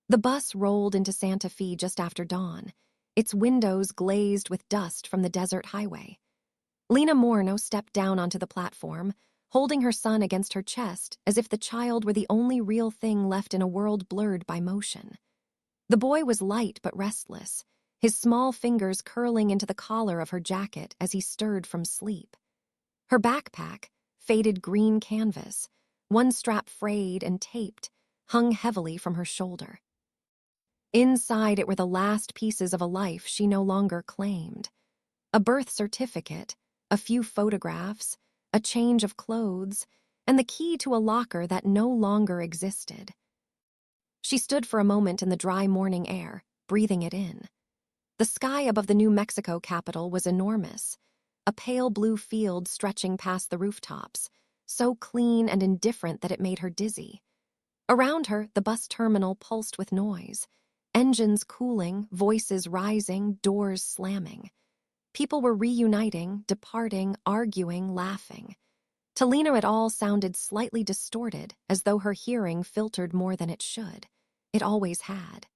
The bus rolled into Santa Fe just after dawn, its windows glazed with dust from the desert highway. Lena Morno stepped down onto the platform, holding her son against her chest as if the child were the only real thing left in a world blurred by motion. The boy was light but restless, his small fingers curling into the collar of her jacket as he stirred from sleep. Her backpack, faded green canvas, one strap frayed and taped, hung heavily from her shoulder. Inside it were the last pieces of a life she no longer claimed. A birth certificate, a few photographs, a change of clothes, and the key to a locker that no longer existed. She stood for a moment in the dry morning air, breathing it in. The sky above the New Mexico capital was enormous, a pale blue field stretching past the rooftops, so clean and indifferent that it made her dizzy. Around her, the bus terminal pulsed with noise, engines cooling, voices rising, doors slamming. People were reuniting, departing, arguing, laughing. To Lena, it all sounded slightly distorted, as though her hearing filtered more than it should. It always had.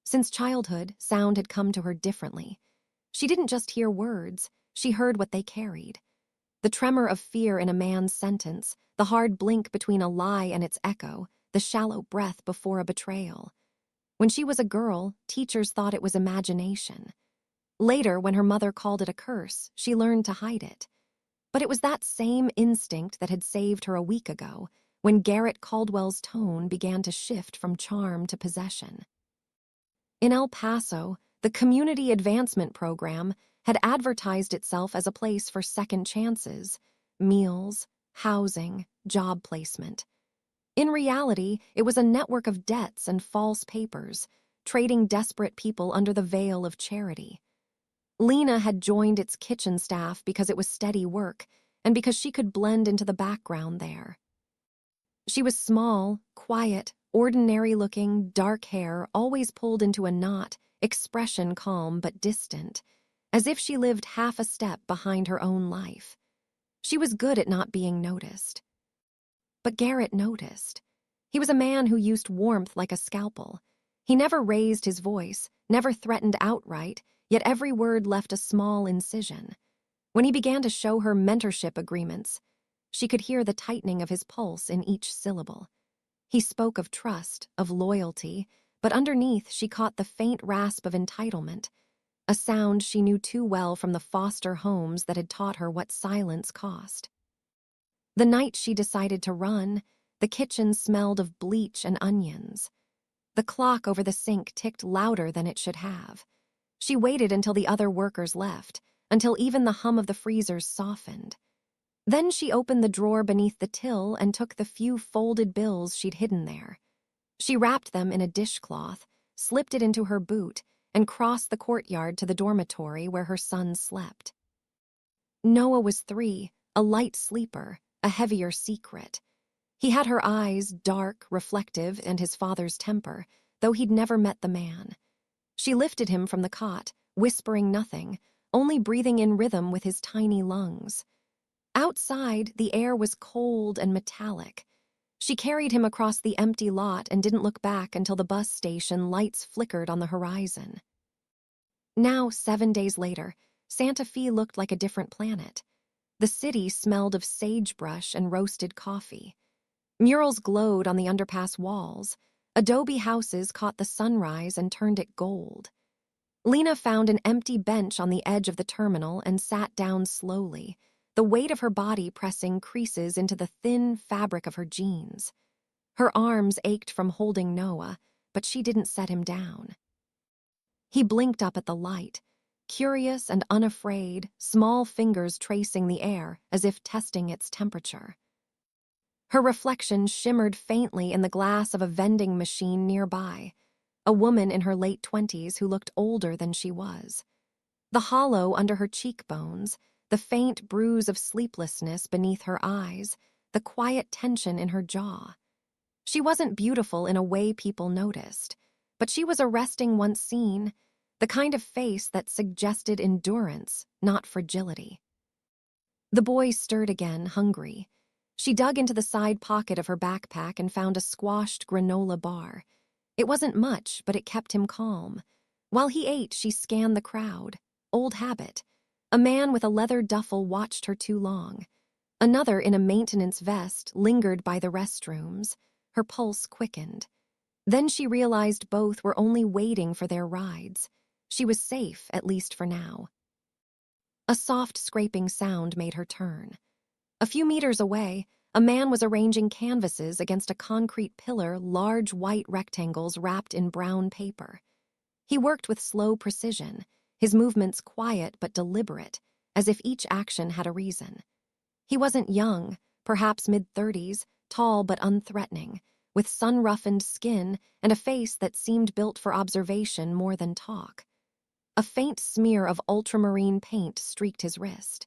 Since childhood, sound had come to her differently. She didn't just hear words, she heard what they carried. The tremor of fear in a man's sentence, the hard blink between a lie and its echo, the shallow breath before a betrayal. When she was a girl, teachers thought it was imagination. Later, when her mother called it a curse, she learned to hide it. But it was that same instinct that had saved her a week ago, when Garrett Caldwell's tone began to shift from charm to possession. In El Paso, the Community Advancement Program had advertised itself as a place for second chances, meals, housing, job placement. In reality, it was a network of debts and false papers, trading desperate people under the veil of charity. Lena had joined its kitchen staff because it was steady work and because she could blend into the background there. She was small, quiet, ordinary-looking, dark hair always pulled into a knot, expression calm but distant, as if she lived half a step behind her own life. She was good at not being noticed. But Garrett noticed. He was a man who used warmth like a scalpel. He never raised his voice, never threatened outright, yet every word left a small incision. When he began to show her mentorship agreements, she could hear the tightening of his pulse in each syllable. He spoke of trust, of loyalty, but underneath she caught the faint rasp of entitlement, a sound she knew too well from the foster homes that had taught her what silence cost. The night she decided to run, the kitchen smelled of bleach and onions. The clock over the sink ticked louder than it should have. She waited until the other workers left, until even the hum of the freezers softened. Then she opened the drawer beneath the till and took the few folded bills she'd hidden there. She wrapped them in a dishcloth, slipped it into her boot, and crossed the courtyard to the dormitory where her son slept. Noah was 3, a light sleeper, a heavier secret. He had her eyes, dark, reflective, and his father's temper, though he'd never met the man. She lifted him from the cot, whispering nothing, only breathing in rhythm with his tiny lungs. Outside, the air was cold and metallic. She carried him across the empty lot and didn't look back until the bus station lights flickered on the horizon. Now, 7 days later, Santa Fe looked like a different planet. The city smelled of sagebrush and roasted coffee. Murals glowed on the underpass walls. Adobe houses caught the sunrise and turned it gold. Lena found an empty bench on the edge of the terminal and sat down slowly, the weight of her body pressing creases into the thin fabric of her jeans. Her arms ached from holding Noah, but she didn't set him down. He blinked up at the light, curious and unafraid, small fingers tracing the air as if testing its temperature. Her reflection shimmered faintly in the glass of a vending machine nearby, a woman in her late 20s who looked older than she was. The hollow under her cheekbones, the faint bruise of sleeplessness beneath her eyes, the quiet tension in her jaw. She wasn't beautiful in a way people noticed, but she was arresting once seen, the kind of face that suggested endurance, not fragility. The boy stirred again, hungry. She dug into the side pocket of her backpack and found a squashed granola bar. It wasn't much, but it kept him calm. While he ate, she scanned the crowd. Old habit. A man with a leather duffel watched her too long. Another in a maintenance vest lingered by the restrooms. Her pulse quickened. Then she realized both were only waiting for their rides. She was safe, at least for now. A soft scraping sound made her turn. A few meters away, a man was arranging canvases against a concrete pillar, large white rectangles wrapped in brown paper. He worked with slow precision, his movements quiet but deliberate, as if each action had a reason. He wasn't young, perhaps mid-30s, tall but unthreatening, with sun-roughened skin and a face that seemed built for observation more than talk. A faint smear of ultramarine paint streaked his wrist.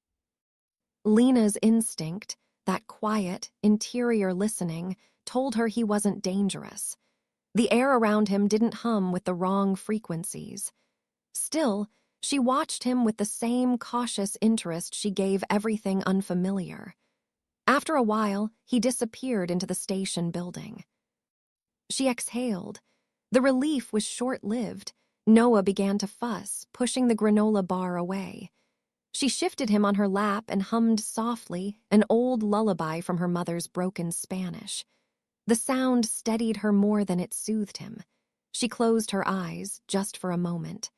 Lena's instinct, that quiet, interior listening, told her he wasn't dangerous. The air around him didn't hum with the wrong frequencies. Still, she watched him with the same cautious interest she gave everything unfamiliar. After a while, he disappeared into the station building. She exhaled. The relief was short-lived. Noah began to fuss, pushing the granola bar away. She shifted him on her lap and hummed softly, an old lullaby from her mother's broken Spanish. The sound steadied her more than it soothed him. She closed her eyes, just for a moment.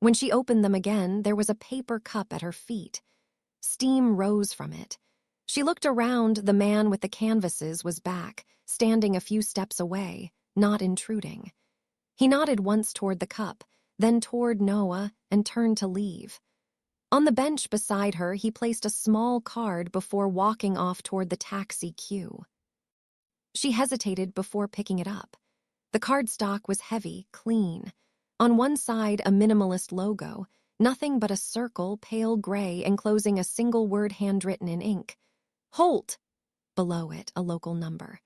When she opened them again, there was a paper cup at her feet. Steam rose from it. She looked around. The man with the canvases was back, standing a few steps away, not intruding. He nodded once toward the cup, then toward Noah, and turned to leave. On the bench beside her, he placed a small card before walking off toward the taxi queue. She hesitated before picking it up. The cardstock was heavy, clean. On one side, a minimalist logo, nothing but a circle, pale gray, enclosing a single word handwritten in ink. Holt! Below it, a local number.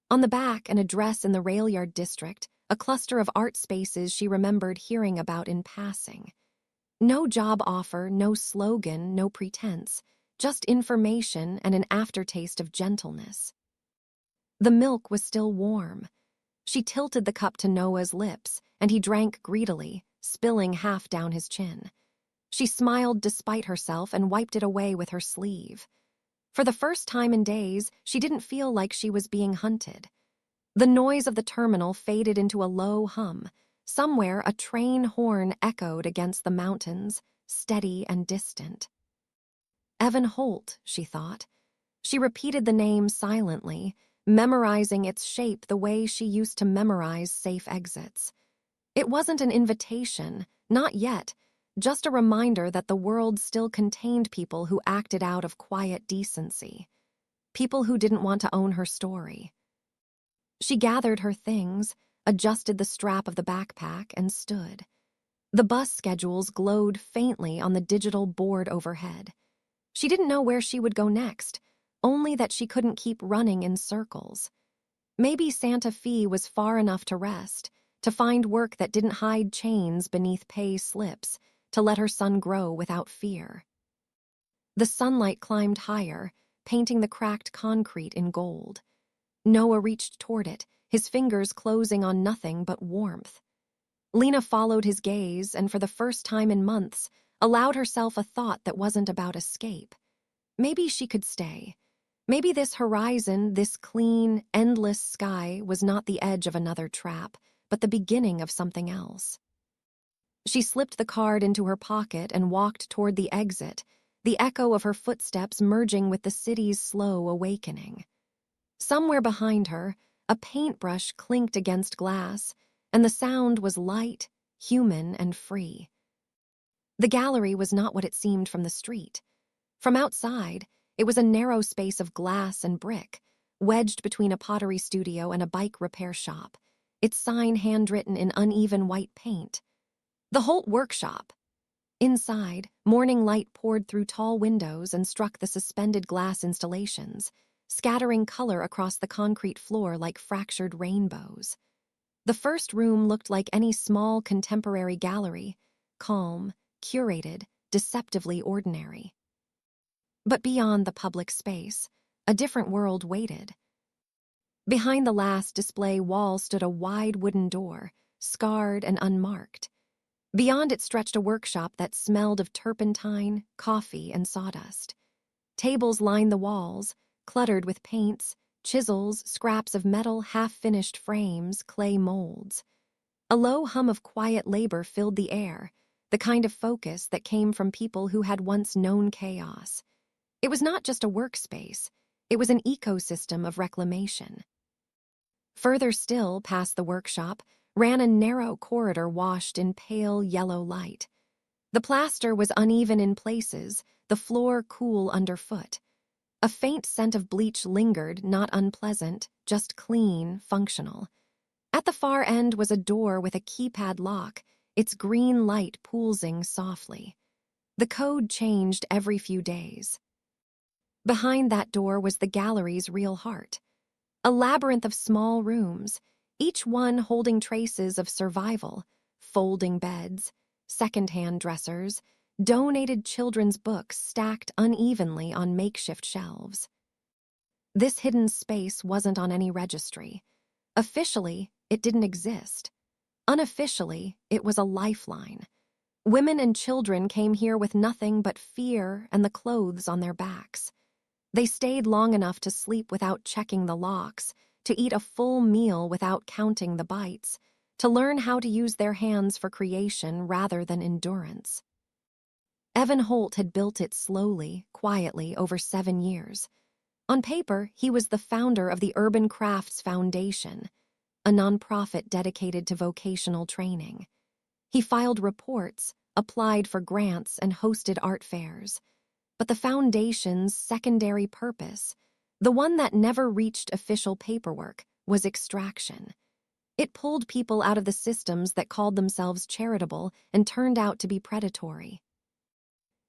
On the back, an address in the rail yard district, a cluster of art spaces she remembered hearing about in passing. No job offer, no slogan, no pretense, just information and an aftertaste of gentleness. The milk was still warm. She tilted the cup to Noah's lips, and he drank greedily, spilling half down his chin. She smiled despite herself and wiped it away with her sleeve. For the first time in days, she didn't feel like she was being hunted. The noise of the terminal faded into a low hum. Somewhere, a train horn echoed against the mountains, steady and distant. Evan Holt, she thought. She repeated the name silently, memorizing its shape the way she used to memorize safe exits. It wasn't an invitation, not yet, just a reminder that the world still contained people who acted out of quiet decency. People who didn't want to own her story. She gathered her things, adjusted the strap of the backpack, and stood. The bus schedules glowed faintly on the digital board overhead. She didn't know where she would go next, only that she couldn't keep running in circles. Maybe Santa Fe was far enough to rest, to find work that didn't hide chains beneath pay slips, to let her son grow without fear. The sunlight climbed higher, painting the cracked concrete in gold. Noah reached toward it, his fingers closing on nothing but warmth. Lena followed his gaze and, for the first time in months, allowed herself a thought that wasn't about escape. Maybe she could stay. Maybe this horizon, this clean, endless sky, was not the edge of another trap, but the beginning of something else. She slipped the card into her pocket and walked toward the exit, the echo of her footsteps merging with the city's slow awakening. Somewhere behind her, a paintbrush clinked against glass, and the sound was light, human, and free. The gallery was not what it seemed from the street. From outside, it was a narrow space of glass and brick, wedged between a pottery studio and a bike repair shop, its sign handwritten in uneven white paint. The Holt Workshop. Inside, morning light poured through tall windows and struck the suspended glass installations, scattering color across the concrete floor like fractured rainbows. The first room looked like any small contemporary gallery, calm, curated, deceptively ordinary. But beyond the public space, a different world waited. Behind the last display wall stood a wide wooden door, scarred and unmarked. Beyond it stretched a workshop that smelled of turpentine, coffee, and sawdust. Tables lined the walls, cluttered with paints, chisels, scraps of metal, half-finished frames, clay molds. A low hum of quiet labor filled the air, the kind of focus that came from people who had once known chaos. It was not just a workspace, it was an ecosystem of reclamation. Further still, past the workshop, ran a narrow corridor washed in pale yellow light. The plaster was uneven in places, the floor cool underfoot. A faint scent of bleach lingered, not unpleasant, just clean, functional. At the far end was a door with a keypad lock, its green light pulsing softly. The code changed every few days. Behind that door was the gallery's real heart. A labyrinth of small rooms, each one holding traces of survival, folding beds, second-hand dressers, donated children's books stacked unevenly on makeshift shelves. This hidden space wasn't on any registry. Officially, it didn't exist. Unofficially, it was a lifeline. Women and children came here with nothing but fear and the clothes on their backs. They stayed long enough to sleep without checking the locks, to eat a full meal without counting the bites, to learn how to use their hands for creation rather than endurance. Evan Holt had built it slowly, quietly, over 7 years. On paper, he was the founder of the Urban Crafts Foundation, a nonprofit dedicated to vocational training. He filed reports, applied for grants, and hosted art fairs. But the foundation's secondary purpose, the one that never reached official paperwork, was extraction. It pulled people out of the systems that called themselves charitable and turned out to be predatory.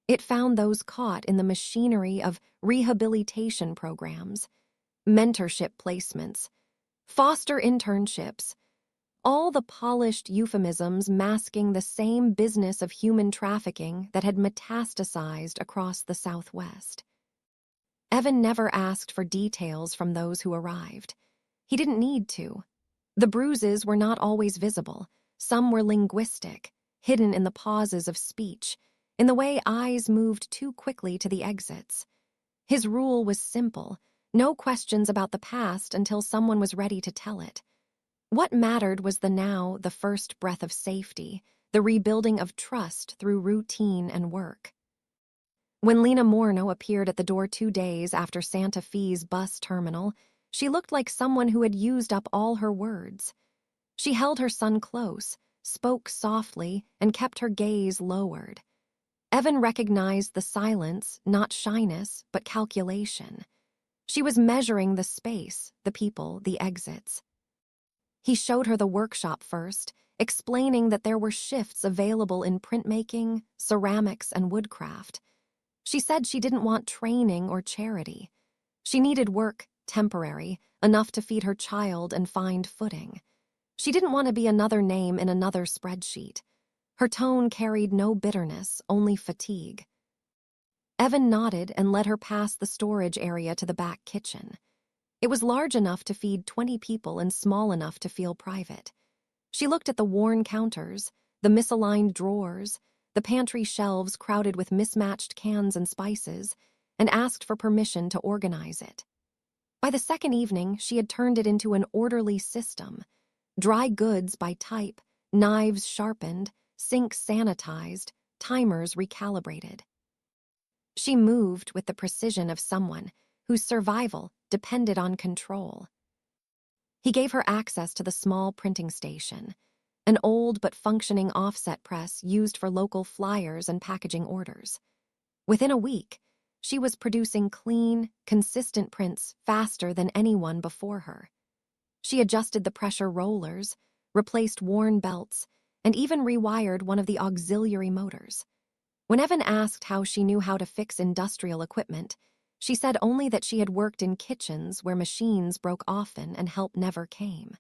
It found those caught in the machinery of rehabilitation programs, mentorship placements, foster internships, all the polished euphemisms masking the same business of human trafficking that had metastasized across the Southwest. Evan never asked for details from those who arrived. He didn't need to. The bruises were not always visible. Some were linguistic, hidden in the pauses of speech, in the way eyes moved too quickly to the exits. His rule was simple: no questions about the past until someone was ready to tell it. What mattered was the now, the first breath of safety, the rebuilding of trust through routine and work. When Lena Morno appeared at the door 2 days after Santa Fe's bus terminal, she looked like someone who had used up all her words. She held her son close, spoke softly, and kept her gaze lowered. Evan recognized the silence, not shyness, but calculation. She was measuring the space, the people, the exits. He showed her the workshop first, explaining that there were shifts available in printmaking, ceramics, and woodcraft. She said she didn't want training or charity. She needed work, temporary, enough to feed her child and find footing. She didn't want to be another name in another spreadsheet. Her tone carried no bitterness, only fatigue. Evan nodded and led her past the storage area to the back kitchen. It was large enough to feed 20 people and small enough to feel private. She looked at the worn counters, the misaligned drawers, the pantry shelves crowded with mismatched cans and spices, and asked for permission to organize it. By the second evening, she had turned it into an orderly system. Dry goods by type, knives sharpened, sinks sanitized, timers recalibrated. She moved with the precision of someone whose survival depended on control. He gave her access to the small printing station, an old but functioning offset press used for local flyers and packaging orders. Within a week, she was producing clean, consistent prints faster than anyone before her. She adjusted the pressure rollers, replaced worn belts, and even rewired one of the auxiliary motors. When Evan asked how she knew how to fix industrial equipment, she said only that she had worked in kitchens where machines broke often and help never came.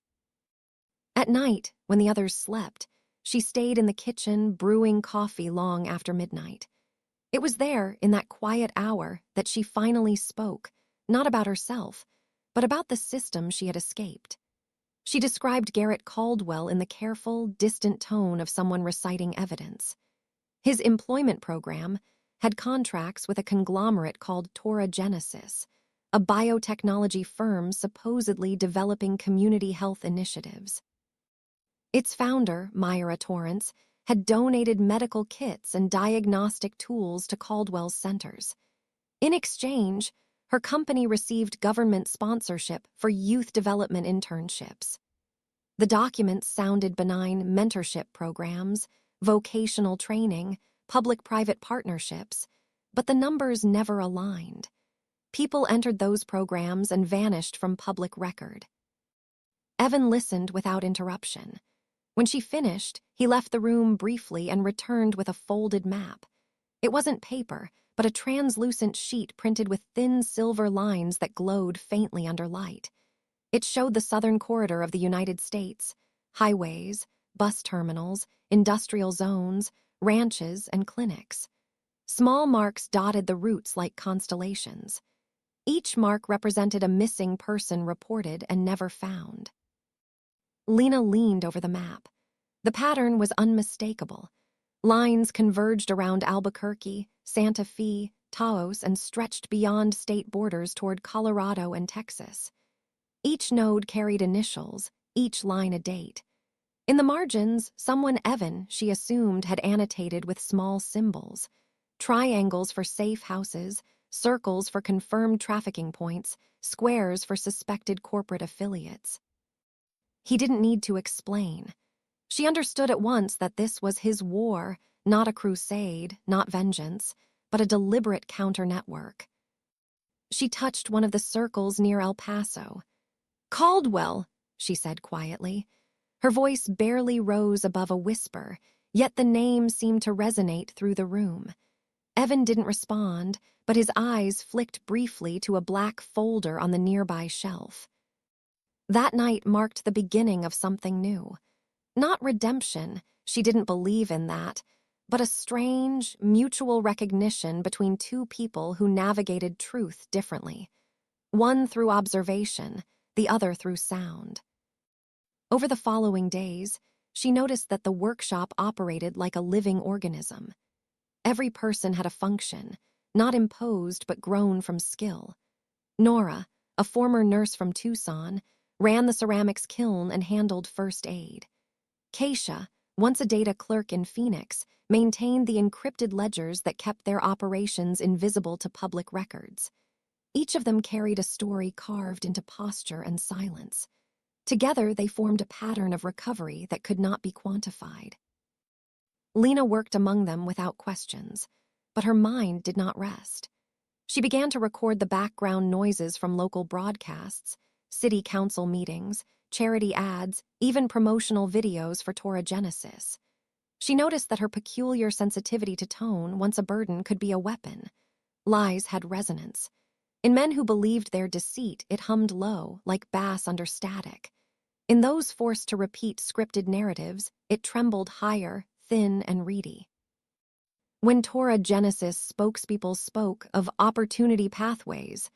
At night, when the others slept, she stayed in the kitchen brewing coffee long after midnight. It was there, in that quiet hour, that she finally spoke, not about herself, but about the system she had escaped. She described Garrett Caldwell in the careful, distant tone of someone reciting evidence. His employment program had contracts with a conglomerate called Tora Genesis, a biotechnology firm supposedly developing community health initiatives. Its founder, Myra Torrance, had donated medical kits and diagnostic tools to Caldwell's centers. In exchange, her company received government sponsorship for youth development internships. The documents sounded benign: mentorship programs, vocational training, public-private partnerships, but the numbers never aligned. People entered those programs and vanished from public record. Evan listened without interruption. When she finished, he left the room briefly and returned with a folded map. It wasn't paper, but a translucent sheet printed with thin silver lines that glowed faintly under light. It showed the southern corridor of the United States: highways, bus terminals, industrial zones, ranches, and clinics. Small marks dotted the routes like constellations. Each mark represented a missing person reported and never found. Lena leaned over the map. The pattern was unmistakable. Lines converged around Albuquerque, Santa Fe, Taos, and stretched beyond state borders toward Colorado and Texas. Each node carried initials, each line a date. In the margins, someone Evan, she assumed, had annotated with small symbols: triangles for safe houses, circles for confirmed trafficking points, squares for suspected corporate affiliates. He didn't need to explain. She understood at once that this was his war, not a crusade, not vengeance, but a deliberate counter-network. She touched one of the circles near El Paso. "Caldwell," she said quietly. Her voice barely rose above a whisper, yet the name seemed to resonate through the room. Evan didn't respond, but his eyes flicked briefly to a black folder on the nearby shelf. That night marked the beginning of something new. Not redemption, she didn't believe in that, but a strange, mutual recognition between two people who navigated truth differently. One through observation, the other through sound. Over the following days, she noticed that the workshop operated like a living organism. Every person had a function, not imposed but grown from skill. Nora, a former nurse from Tucson, ran the ceramics kiln and handled first aid. Keisha, once a data clerk in Phoenix, maintained the encrypted ledgers that kept their operations invisible to public records. Each of them carried a story carved into posture and silence. Together, they formed a pattern of recovery that could not be quantified. Lena worked among them without questions, but her mind did not rest. She began to record the background noises from local broadcasts, city council meetings, charity ads, even promotional videos for Tora Genesis. She noticed that her peculiar sensitivity to tone, once a burden, could be a weapon. Lies had resonance. In men who believed their deceit, it hummed low, like bass under static. In those forced to repeat scripted narratives, it trembled higher, thin and reedy. When Tora Genesis spokespeople spoke of opportunity pathways,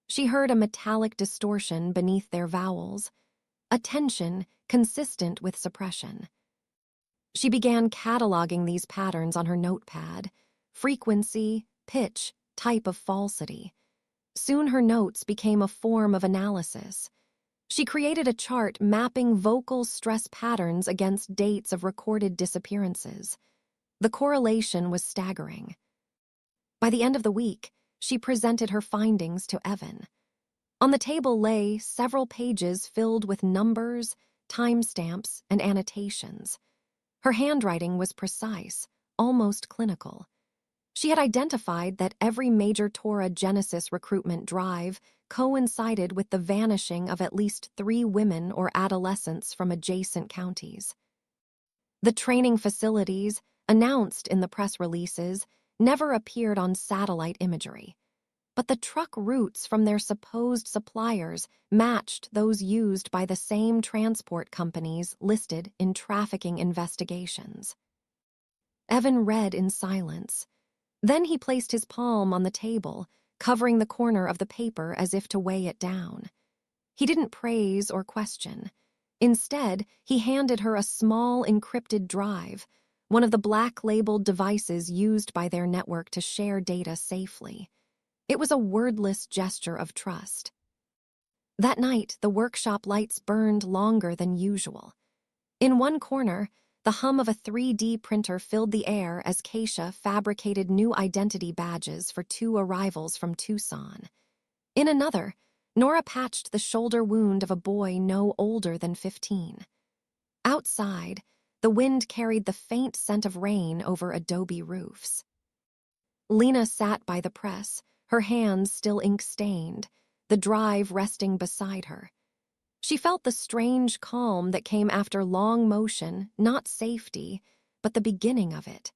she heard a metallic distortion beneath their vowels, a tension consistent with suppression. She began cataloging these patterns on her notepad: frequency, pitch, type of falsity. Soon her notes became a form of analysis. She created a chart mapping vocal stress patterns against dates of recorded disappearances. The correlation was staggering. By the end of the week, she presented her findings to Evan. On the table lay several pages filled with numbers, timestamps, and annotations. Her handwriting was precise, almost clinical. She had identified that every major Tora Genesis recruitment drive coincided with the vanishing of at least 3 women or adolescents from adjacent counties. The training facilities, announced in the press releases, never appeared on satellite imagery. But the truck routes from their supposed suppliers matched those used by the same transport companies listed in trafficking investigations. Evan read in silence. Then he placed his palm on the table, covering the corner of the paper as if to weigh it down. He didn't praise or question. Instead, he handed her a small encrypted drive, one of the black-labeled devices used by their network to share data safely. It was a wordless gesture of trust. That night, the workshop lights burned longer than usual. In one corner, the hum of a 3D printer filled the air as Keisha fabricated new identity badges for 2 arrivals from Tucson. In another, Nora patched the shoulder wound of a boy no older than 15. Outside, the wind carried the faint scent of rain over adobe roofs. Lena sat by the press, her hands still ink-stained, the drive resting beside her. She felt the strange calm that came after long motion, not safety, but the beginning of it.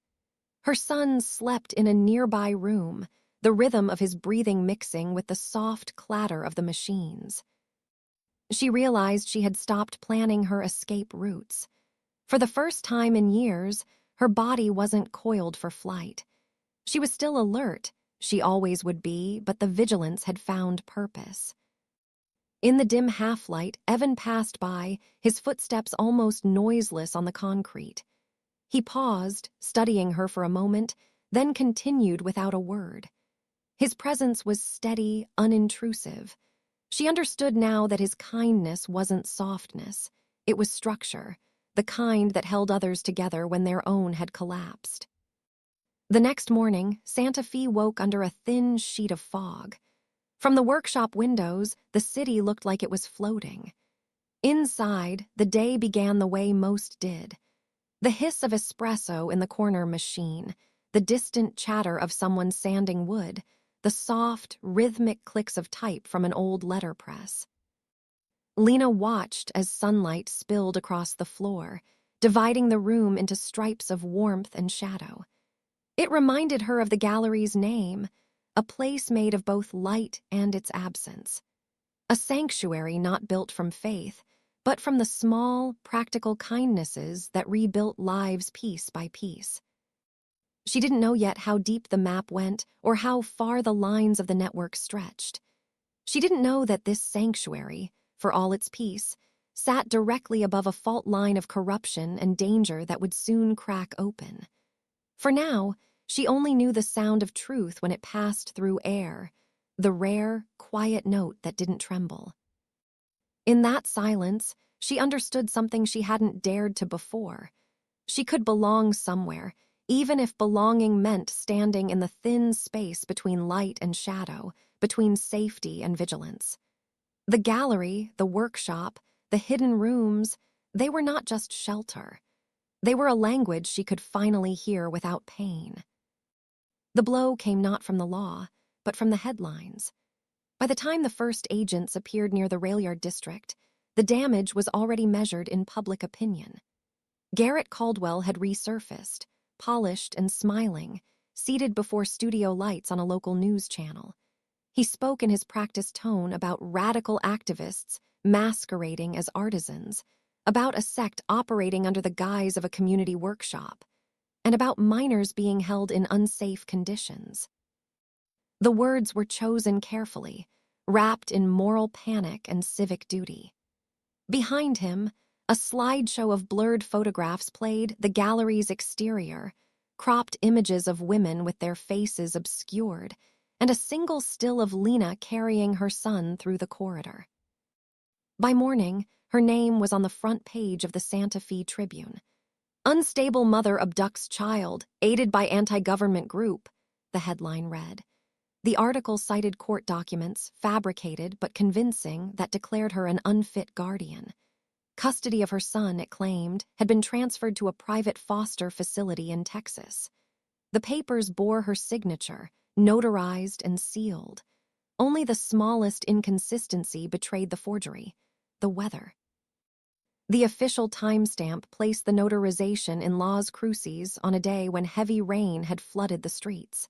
Her son slept in a nearby room, the rhythm of his breathing mixing with the soft clatter of the machines. She realized she had stopped planning her escape routes. For the first time in years, her body wasn't coiled for flight. She was still alert, she always would be, but the vigilance had found purpose. In the dim half-light, Evan passed by, his footsteps almost noiseless on the concrete. He paused, studying her for a moment, then continued without a word. His presence was steady, unintrusive. She understood now that his kindness wasn't softness. It was structure, the kind that held others together when their own had collapsed. The next morning, Santa Fe woke under a thin sheet of fog. From the workshop windows, the city looked like it was floating. Inside, the day began the way most did. The hiss of espresso in the corner machine, the distant chatter of someone sanding wood, the soft, rhythmic clicks of type from an old letterpress. Lena watched as sunlight spilled across the floor, dividing the room into stripes of warmth and shadow. It reminded her of the gallery's name, a place made of both light and its absence. A sanctuary not built from faith, but from the small, practical kindnesses that rebuilt lives piece by piece. She didn't know yet how deep the map went or how far the lines of the network stretched. She didn't know that this sanctuary, for all its peace, sat directly above a fault line of corruption and danger that would soon crack open. For now, she only knew the sound of truth when it passed through air, the rare, quiet note that didn't tremble. In that silence, she understood something she hadn't dared to before. She could belong somewhere, even if belonging meant standing in the thin space between light and shadow, between safety and vigilance. The gallery, the workshop, the hidden rooms, they were not just shelter. They were a language she could finally hear without pain. The blow came not from the law, but from the headlines. By the time the first agents appeared near the rail yard district, the damage was already measured in public opinion. Garrett Caldwell had resurfaced, polished and smiling, seated before studio lights on a local news channel. He spoke in his practiced tone about radical activists masquerading as artisans, about a sect operating under the guise of a community workshop, and about minors being held in unsafe conditions. The words were chosen carefully, wrapped in moral panic and civic duty. Behind him, a slideshow of blurred photographs played the gallery's exterior, cropped images of women with their faces obscured, and a single still of Lena carrying her son through the corridor. By morning, her name was on the front page of the Santa Fe Tribune. "Unstable mother abducts child, aided by anti-government group," the headline read. The article cited court documents, fabricated but convincing, that declared her an unfit guardian. Custody of her son, it claimed, had been transferred to a private foster facility in Texas. The papers bore her signature, notarized and sealed. Only the smallest inconsistency betrayed the forgery: the weather. The official timestamp placed the notarization in Las Cruces on a day when heavy rain had flooded the streets.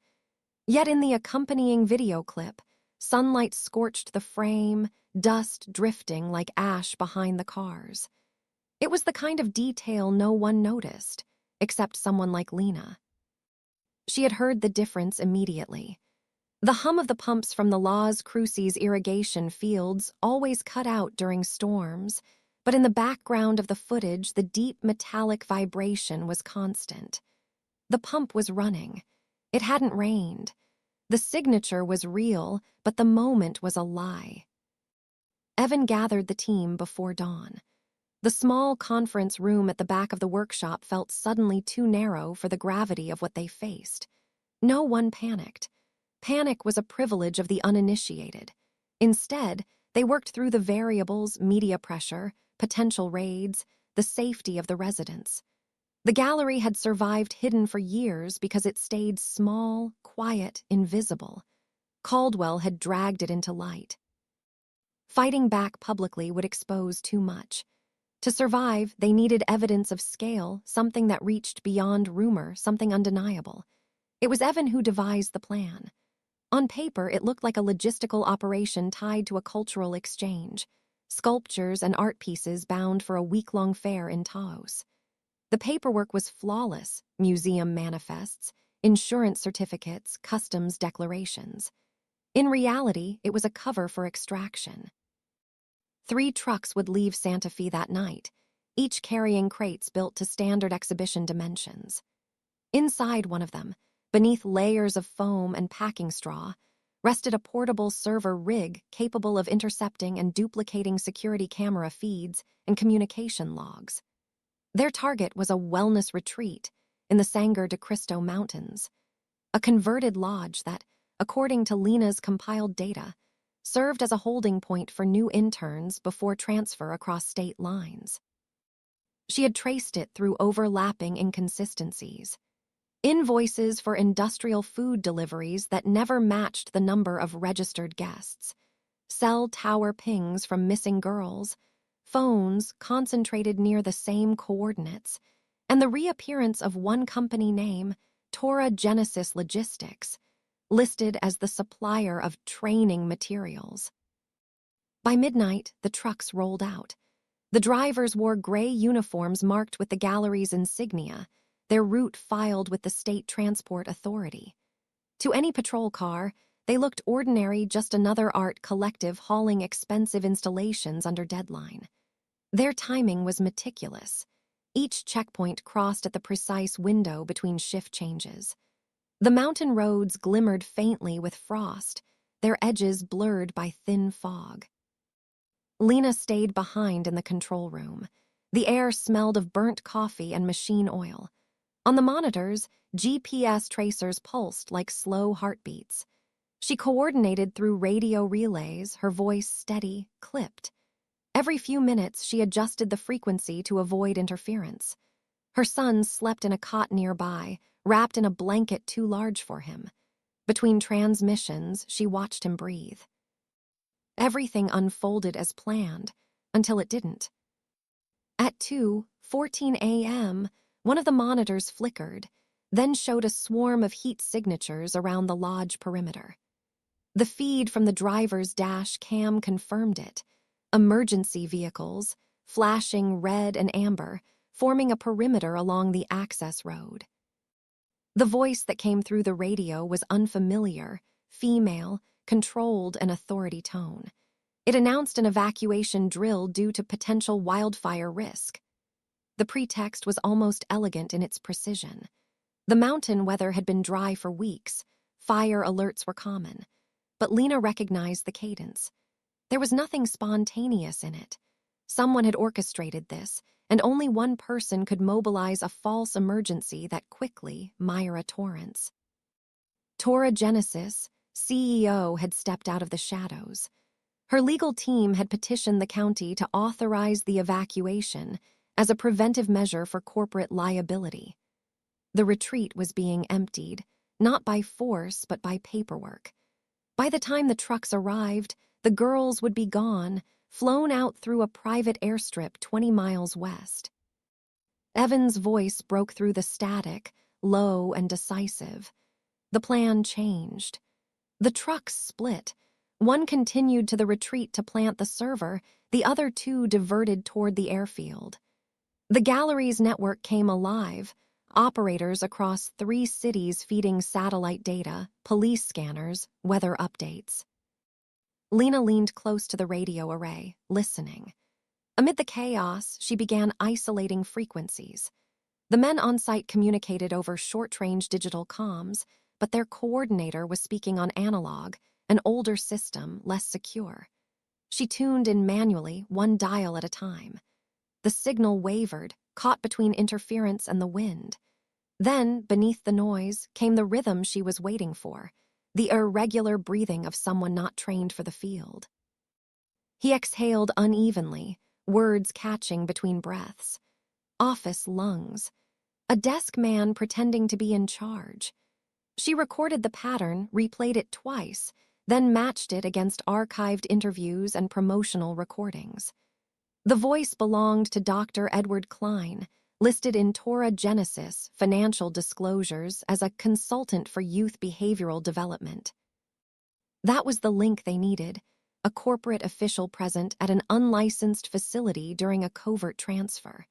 Yet in the accompanying video clip, sunlight scorched the frame, dust drifting like ash behind the cars. It was the kind of detail no one noticed, except someone like Lena. She had heard the difference immediately. The hum of the pumps from the Las Cruces irrigation fields always cut out during storms, but in the background of the footage, the deep metallic vibration was constant. The pump was running. It hadn't rained. The signature was real, but the moment was a lie. Evan gathered the team before dawn. The small conference room at the back of the workshop felt suddenly too narrow for the gravity of what they faced. No one panicked. Panic was a privilege of the uninitiated. Instead, they worked through the variables, media pressure, potential raids, the safety of the residents. The gallery had survived hidden for years because it stayed small, quiet, invisible. Caldwell had dragged it into light. Fighting back publicly would expose too much. To survive, they needed evidence of scale, something that reached beyond rumor, something undeniable. It was Evan who devised the plan. On paper, it looked like a logistical operation tied to a cultural exchange, sculptures and art pieces bound for a week-long fair in Taos. The paperwork was flawless: museum manifests, insurance certificates, customs declarations. In reality, it was a cover for extraction. 3 trucks would leave Santa Fe that night, each carrying crates built to standard exhibition dimensions. Inside one of them, beneath layers of foam and packing straw, rested a portable server rig capable of intercepting and duplicating security camera feeds and communication logs. Their target was a wellness retreat in the Sangre de Cristo Mountains, a converted lodge that, according to Lena's compiled data, served as a holding point for new interns before transfer across state lines. She had traced it through overlapping inconsistencies. Invoices for industrial food deliveries that never matched the number of registered guests, cell tower pings from missing girls, phones concentrated near the same coordinates, and the reappearance of one company name, Tora Genesis Logistics, listed as the supplier of training materials. By midnight, the trucks rolled out. The drivers wore gray uniforms marked with the gallery's insignia, their route filed with the State Transport Authority. To any patrol car, they looked ordinary, just another art collective hauling expensive installations under deadline. Their timing was meticulous. Each checkpoint crossed at the precise window between shift changes. The mountain roads glimmered faintly with frost, their edges blurred by thin fog. Lena stayed behind in the control room. The air smelled of burnt coffee and machine oil. On the monitors, GPS tracers pulsed like slow heartbeats. She coordinated through radio relays, her voice steady, clipped. Every few minutes, she adjusted the frequency to avoid interference. Her son slept in a cot nearby, wrapped in a blanket too large for him. Between transmissions, she watched him breathe. Everything unfolded as planned, until it didn't. At 2:14 a.m., one of the monitors flickered, then showed a swarm of heat signatures around the lodge perimeter. The feed from the driver's dash cam confirmed it. Emergency vehicles, flashing red and amber, forming a perimeter along the access road. The voice that came through the radio was unfamiliar, female, controlled an authority tone. It announced an evacuation drill due to potential wildfire risk. The pretext was almost elegant in its precision. The mountain weather had been dry for weeks. Fire alerts were common. But Lena recognized the cadence. There was nothing spontaneous in it. Someone had orchestrated this, and only one person could mobilize a false emergency that quickly, Myra Torrance. Tora Genesis, CEO, had stepped out of the shadows. Her legal team had petitioned the county to authorize the evacuation as a preventive measure for corporate liability. The retreat was being emptied, not by force but by paperwork. By the time the trucks arrived, the girls would be gone, flown out through a private airstrip 20 miles west. Evan's voice broke through the static, low and decisive. The plan changed. The trucks split. One continued to the retreat to plant the server, the other 2 diverted toward the airfield. The gallery's network came alive, operators across 3 cities feeding satellite data, police scanners, weather updates. Lena leaned close to the radio array, listening. Amid the chaos, she began isolating frequencies. The men on site communicated over short-range digital comms, but their coordinator was speaking on analog, an older system, less secure. She tuned in manually, one dial at a time. The signal wavered, caught between interference and the wind. Then, beneath the noise, came the rhythm she was waiting for, the irregular breathing of someone not trained for the field. He exhaled unevenly, words catching between breaths. Office lungs. A desk man pretending to be in charge. She recorded the pattern, replayed it twice, then matched it against archived interviews and promotional recordings. The voice belonged to Dr. Edward Klein, listed in Torah Genesis financial disclosures as a consultant for youth behavioral development. That was the link they needed, a corporate official present at an unlicensed facility during a covert transfer.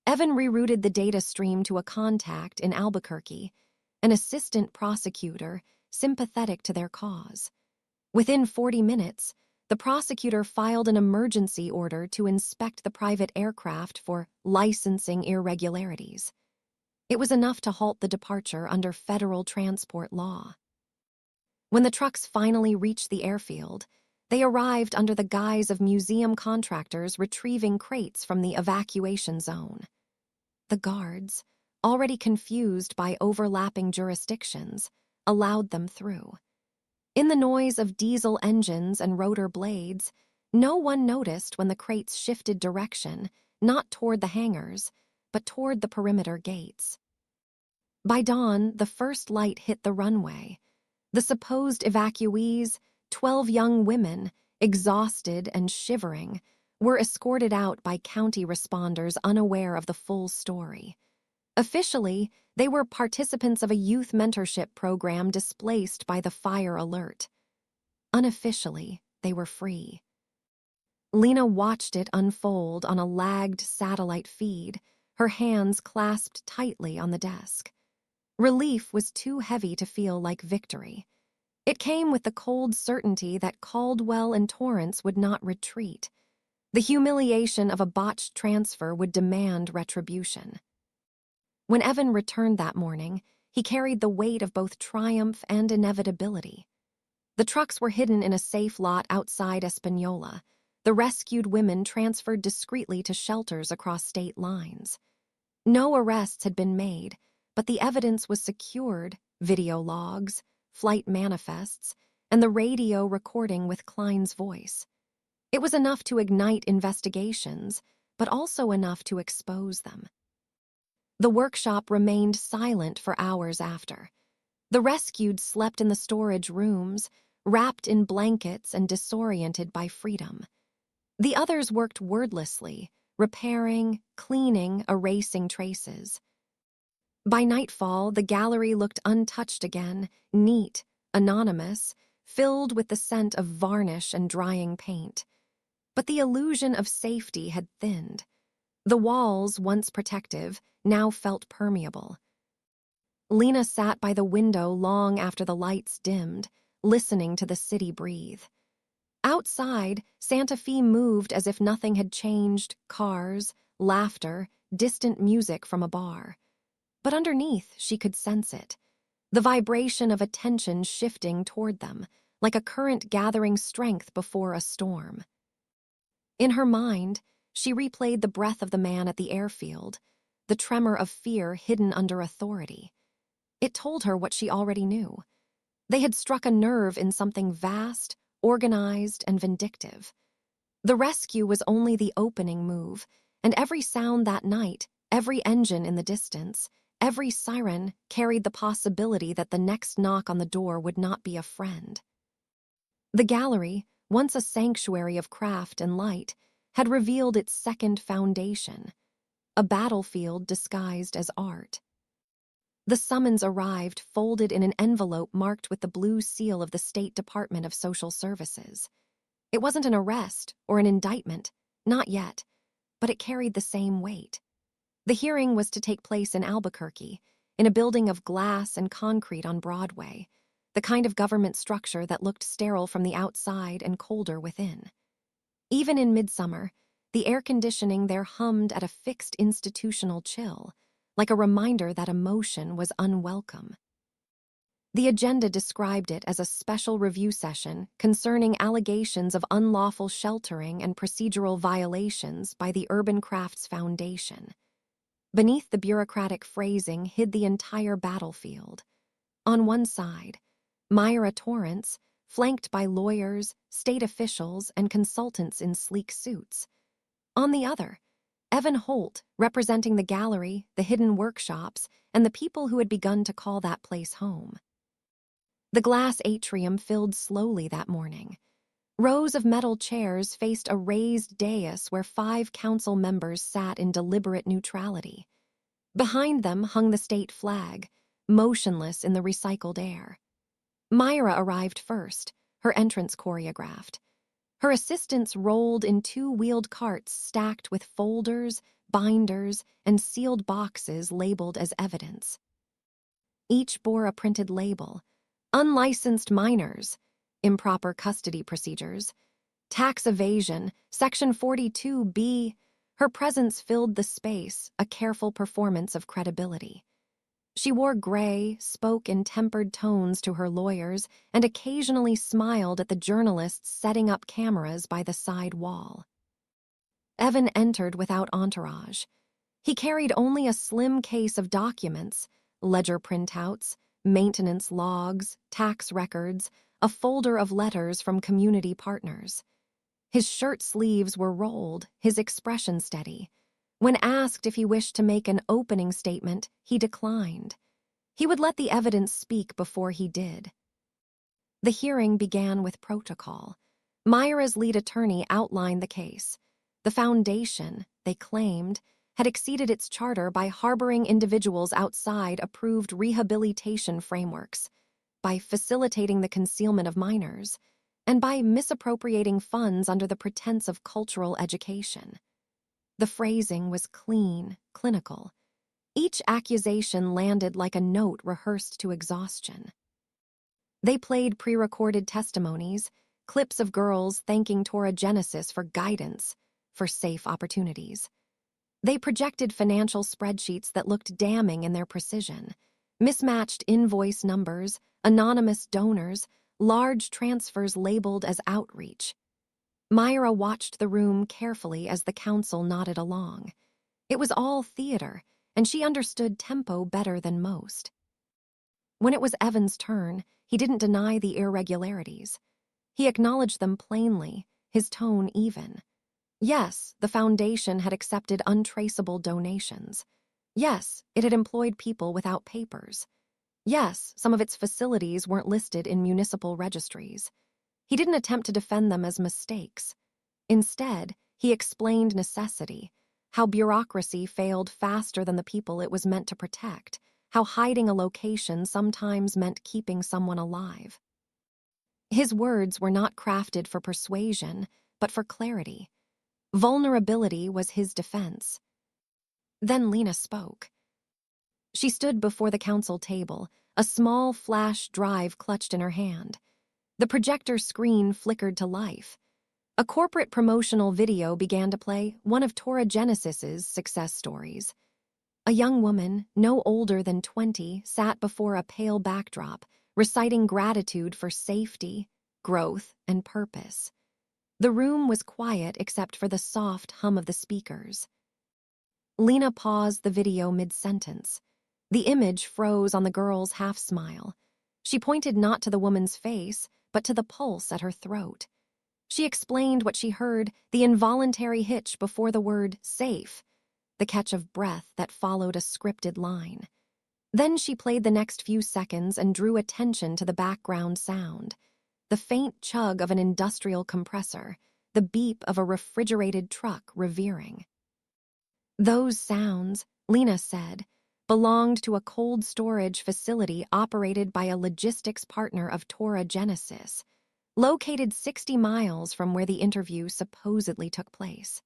Evan rerouted the data stream to a contact in Albuquerque, an assistant prosecutor sympathetic to their cause. Within 40 minutes, the prosecutor filed an emergency order to inspect the private aircraft for licensing irregularities. It was enough to halt the departure under federal transport law. When the trucks finally reached the airfield, they arrived under the guise of museum contractors retrieving crates from the evacuation zone. The guards, already confused by overlapping jurisdictions, allowed them through. In the noise of diesel engines and rotor blades, no one noticed when the crates shifted direction, not toward the hangars, but toward the perimeter gates. By dawn, the first light hit the runway. The supposed evacuees, 12 young women, exhausted and shivering, were escorted out by county responders unaware of the full story. Officially, they were participants of a youth mentorship program displaced by the fire alert. Unofficially, they were free. Lena watched it unfold on a lagged satellite feed, her hands clasped tightly on the desk. Relief was too heavy to feel like victory. It came with the cold certainty that Caldwell and Torrance would not retreat. The humiliation of a botched transfer would demand retribution. When Evan returned that morning, he carried the weight of both triumph and inevitability. The trucks were hidden in a safe lot outside Espanola. The rescued women transferred discreetly to shelters across state lines. No arrests had been made, but the evidence was secured: video logs, flight manifests, and the radio recording with Klein's voice. It was enough to ignite investigations, but also enough to expose them. The workshop remained silent for hours after. The rescued slept in the storage rooms, wrapped in blankets and disoriented by freedom. The others worked wordlessly, repairing, cleaning, erasing traces. By nightfall, the gallery looked untouched again, neat, anonymous, filled with the scent of varnish and drying paint. But the illusion of safety had thinned. The walls, once protective, now felt permeable. Lena sat by the window long after the lights dimmed, listening to the city breathe. Outside, Santa Fe moved as if nothing had changed: cars, laughter, distant music from a bar. But underneath, she could sense it. The vibration of attention shifting toward them, like a current gathering strength before a storm. In her mind, she replayed the breath of the man at the airfield, the tremor of fear hidden under authority. It told her what she already knew. They had struck a nerve in something vast, organized, and vindictive. The rescue was only the opening move, and every sound that night, every engine in the distance, every siren carried the possibility that the next knock on the door would not be a friend. The gallery, once a sanctuary of craft and light, had revealed its second foundation, a battlefield disguised as art. The summons arrived folded in an envelope marked with the blue seal of the State Department of Social Services. It wasn't an arrest or an indictment, not yet, but it carried the same weight. The hearing was to take place in Albuquerque, in a building of glass and concrete on Broadway, the kind of government structure that looked sterile from the outside and colder within. Even in midsummer, the air conditioning there hummed at a fixed institutional chill, like a reminder that emotion was unwelcome. The agenda described it as a special review session concerning allegations of unlawful sheltering and procedural violations by the Urban Crafts Foundation. Beneath the bureaucratic phrasing hid the entire battlefield. On one side, Myra Torrance, flanked by lawyers, state officials, and consultants in sleek suits. On the other, Evan Holt, representing the gallery, the hidden workshops, and the people who had begun to call that place home. The glass atrium filled slowly that morning. Rows of metal chairs faced a raised dais where 5 council members sat in deliberate neutrality. Behind them hung the state flag, motionless in the recycled air. Myra arrived first, her entrance choreographed. Her assistants rolled in 2-wheeled carts stacked with folders, binders, and sealed boxes labeled as evidence. Each bore a printed label: unlicensed minors, improper custody procedures, tax evasion, Section 42B. Her presence filled the space, a careful performance of credibility. She wore gray, spoke in tempered tones to her lawyers, and occasionally smiled at the journalists setting up cameras by the side wall. Evan entered without entourage. He carried only a slim case of documents, ledger printouts, maintenance logs, tax records, a folder of letters from community partners. His shirt sleeves were rolled, his expression steady. When asked if he wished to make an opening statement, he declined. He would let the evidence speak before he did. The hearing began with protocol. Myra's lead attorney outlined the case. The foundation, they claimed, had exceeded its charter by harboring individuals outside approved rehabilitation frameworks, by facilitating the concealment of minors, and by misappropriating funds under the pretense of cultural education. The phrasing was clean, clinical. Each accusation landed like a note rehearsed to exhaustion. They played pre-recorded testimonies, clips of girls thanking Torah Genesis for guidance, for safe opportunities. They projected financial spreadsheets that looked damning in their precision, mismatched invoice numbers, anonymous donors, large transfers labeled as outreach. Myra watched the room carefully as the counsel nodded along. It was all theater, and she understood tempo better than most. When it was Evan's turn, he didn't deny the irregularities. He acknowledged them plainly, his tone even. Yes, the foundation had accepted untraceable donations. Yes, it had employed people without papers. Yes, some of its facilities weren't listed in municipal registries. He didn't attempt to defend them as mistakes. Instead, he explained necessity, how bureaucracy failed faster than the people it was meant to protect, how hiding a location sometimes meant keeping someone alive. His words were not crafted for persuasion, but for clarity. Vulnerability was his defense. Then Lena spoke. She stood before the council table, a small flash drive clutched in her hand. The projector screen flickered to life. A corporate promotional video began to play, one of Torah Genesis's success stories. A young woman, no older than 20, sat before a pale backdrop, reciting gratitude for safety, growth, and purpose. The room was quiet except for the soft hum of the speakers. Lena paused the video mid-sentence. The image froze on the girl's half-smile. She pointed not to the woman's face, but to the pulse at her throat. She explained what she heard, the involuntary hitch before the word safe, the catch of breath that followed a scripted line. Then she played the next few seconds and drew attention to the background sound, the faint chug of an industrial compressor, the beep of a refrigerated truck revering. Those sounds, Lena said, belonged to a cold storage facility operated by a logistics partner of Torah Genesis, located 60 miles from where the interview supposedly took place.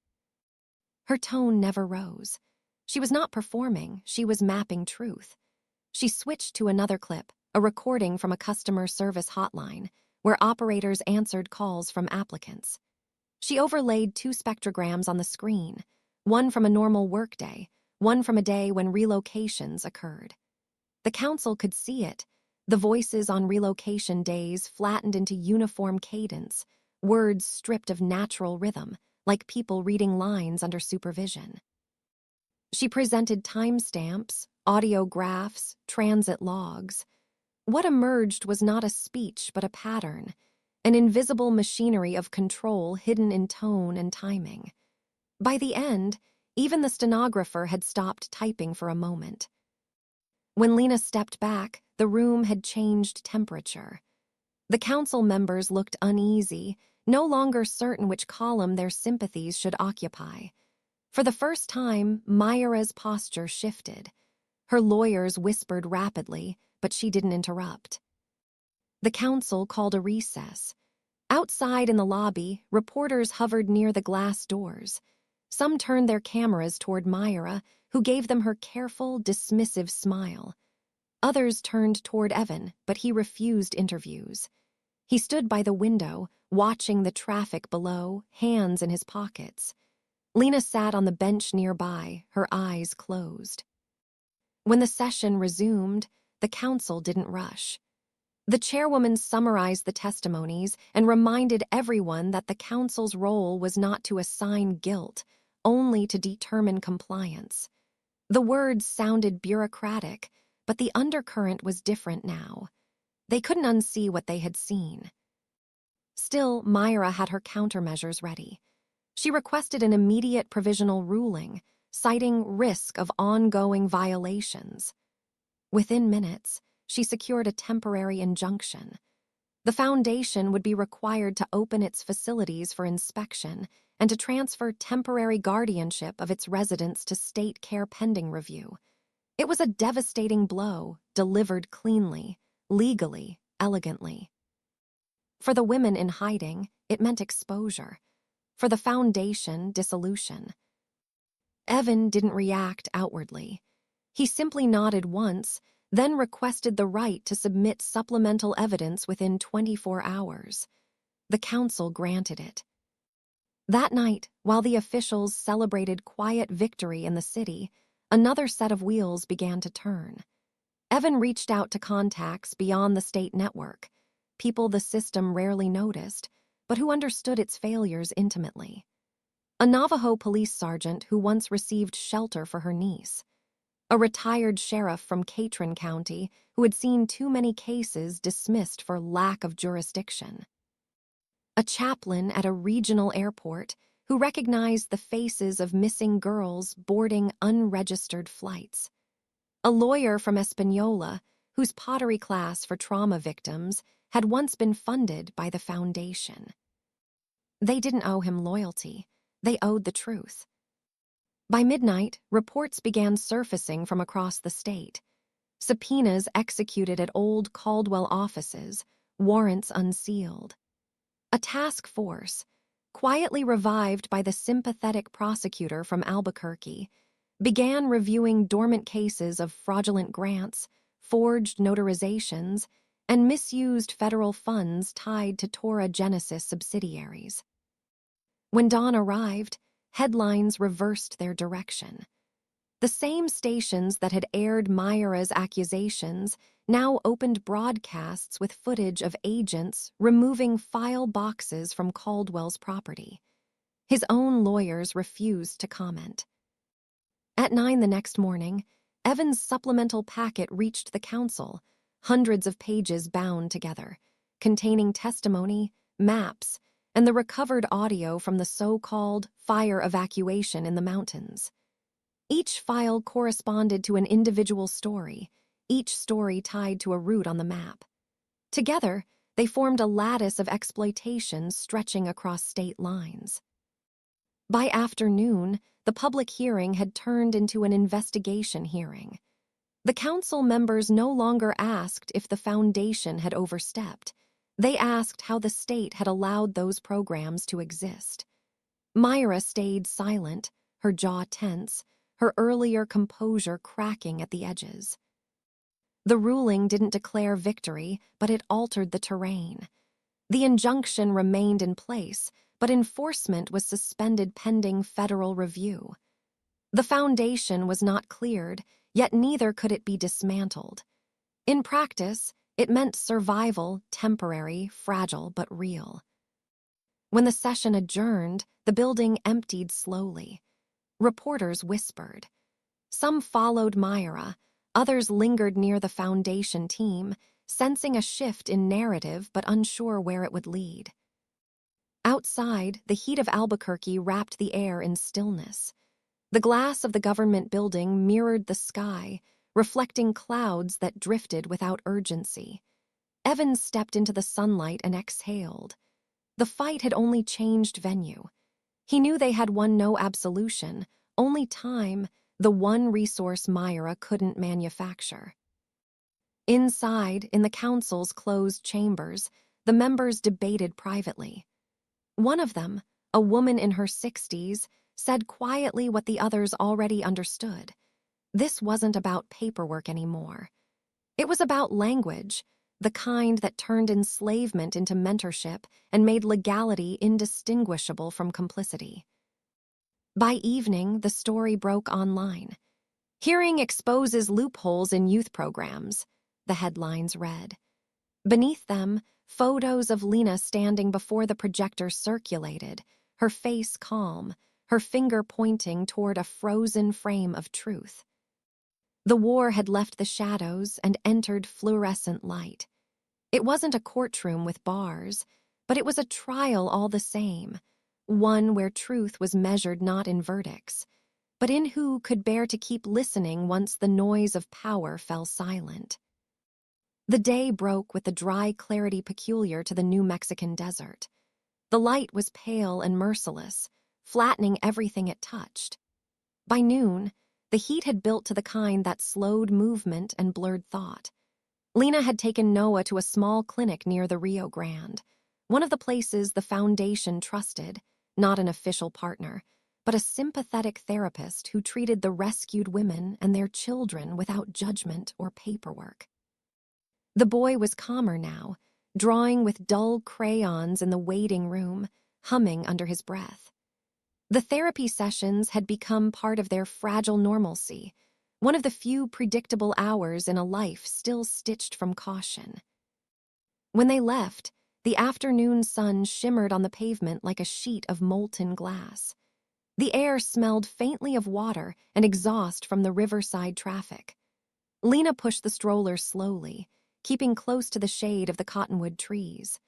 Her tone never rose. She was not performing, she was mapping truth. She switched to another clip, a recording from a customer service hotline, where operators answered calls from applicants. She overlaid 2 spectrograms on the screen, one from a normal workday, one from a day when relocations occurred. The council could see it, the voices on relocation days flattened into uniform cadence, words stripped of natural rhythm, like people reading lines under supervision. She presented timestamps, audiographs, transit logs. What emerged was not a speech but a pattern, an invisible machinery of control hidden in tone and timing. By the end, even the stenographer had stopped typing for a moment. When Lena stepped back, the room had changed temperature. The council members looked uneasy, no longer certain which column their sympathies should occupy. For the first time, Myra's posture shifted. Her lawyers whispered rapidly, but she didn't interrupt. The council called a recess. Outside in the lobby, reporters hovered near the glass doors. Some turned their cameras toward Myra, who gave them her careful, dismissive smile. Others turned toward Evan, but he refused interviews. He stood by the window, watching the traffic below, hands in his pockets. Lena sat on the bench nearby, her eyes closed. When the session resumed, the council didn't rush. The chairwoman summarized the testimonies and reminded everyone that the council's role was not to assign guilt, only to determine compliance. The words sounded bureaucratic, but the undercurrent was different now. They couldn't unsee what they had seen. Still, Myra had her countermeasures ready. She requested an immediate provisional ruling, citing risk of ongoing violations. Within minutes, she secured a temporary injunction. The foundation would be required to open its facilities for inspection and to transfer temporary guardianship of its residents to state care pending review. It was a devastating blow, delivered cleanly, legally, elegantly. For the women in hiding, it meant exposure. For the foundation, dissolution. Evan didn't react outwardly. He simply nodded once, then requested the right to submit supplemental evidence within 24 hours. The council granted it. That night, while the officials celebrated quiet victory in the city, another set of wheels began to turn. Evan reached out to contacts beyond the state network, people the system rarely noticed, but who understood its failures intimately. A Navajo police sergeant who once received shelter for her niece. A retired sheriff from Catron County who had seen too many cases dismissed for lack of jurisdiction. A chaplain at a regional airport who recognized the faces of missing girls boarding unregistered flights. A lawyer from Espanola whose pottery class for trauma victims had once been funded by the foundation. They didn't owe him loyalty. They owed the truth. By midnight, reports began surfacing from across the state. Subpoenas executed at old Caldwell offices, warrants unsealed. A task force, quietly revived by the sympathetic prosecutor from Albuquerque, began reviewing dormant cases of fraudulent grants, forged notarizations, and misused federal funds tied to Torah Genesis subsidiaries. When dawn arrived, headlines reversed their direction. The same stations that had aired Myra's accusations now opened broadcasts with footage of agents removing file boxes from Caldwell's property. His own lawyers refused to comment. At 9 the next morning, Evan's supplemental packet reached the council, hundreds of pages bound together, containing testimony, maps, and the recovered audio from the so-called fire evacuation in the mountains. Each file corresponded to an individual story, each story tied to a route on the map. Together, they formed a lattice of exploitation stretching across state lines. By afternoon, the public hearing had turned into an investigation hearing. The council members no longer asked if the foundation had overstepped. They asked how the state had allowed those programs to exist. Myra stayed silent, her jaw tense, her earlier composure cracking at the edges. The ruling didn't declare victory, but it altered the terrain. The injunction remained in place, but enforcement was suspended pending federal review. The foundation was not cleared, yet neither could it be dismantled. In practice, it meant survival, temporary, fragile, but real. When the session adjourned, the building emptied slowly. Reporters whispered. Some followed Myra, others lingered near the foundation team, sensing a shift in narrative but unsure where it would lead. Outside, the heat of Albuquerque wrapped the air in stillness. The glass of the government building mirrored the sky, reflecting clouds that drifted without urgency. Evans stepped into the sunlight and exhaled. The fight had only changed venue. He knew they had won no absolution, only time, the one resource Myra couldn't manufacture. Inside, in the council's closed chambers, the members debated privately. One of them, a woman in her 60s, said quietly what the others already understood. This wasn't about paperwork anymore. It was about language, the kind that turned enslavement into mentorship and made legality indistinguishable from complicity. By evening, the story broke online. "Hearing exposes loopholes in youth programs," the headlines read. Beneath them, photos of Lena standing before the projector circulated, her face calm, her finger pointing toward a frozen frame of truth. The war had left the shadows and entered fluorescent light. It wasn't a courtroom with bars, but it was a trial all the same, one where truth was measured not in verdicts, but in who could bear to keep listening once the noise of power fell silent. The day broke with the dry clarity peculiar to the New Mexican desert. The light was pale and merciless, flattening everything it touched. By noon, the heat had built to the kind that slowed movement and blurred thought. Lena had taken Noah to a small clinic near the Rio Grande, one of the places the foundation trusted, not an official partner, but a sympathetic therapist who treated the rescued women and their children without judgment or paperwork. The boy was calmer now, drawing with dull crayons in the waiting room, humming under his breath. The therapy sessions had become part of their fragile normalcy, one of the few predictable hours in a life still stitched from caution. When they left, the afternoon sun shimmered on the pavement like a sheet of molten glass. The air smelled faintly of water and exhaust from the riverside traffic. Lena pushed the stroller slowly, keeping close to the shade of the cottonwood trees.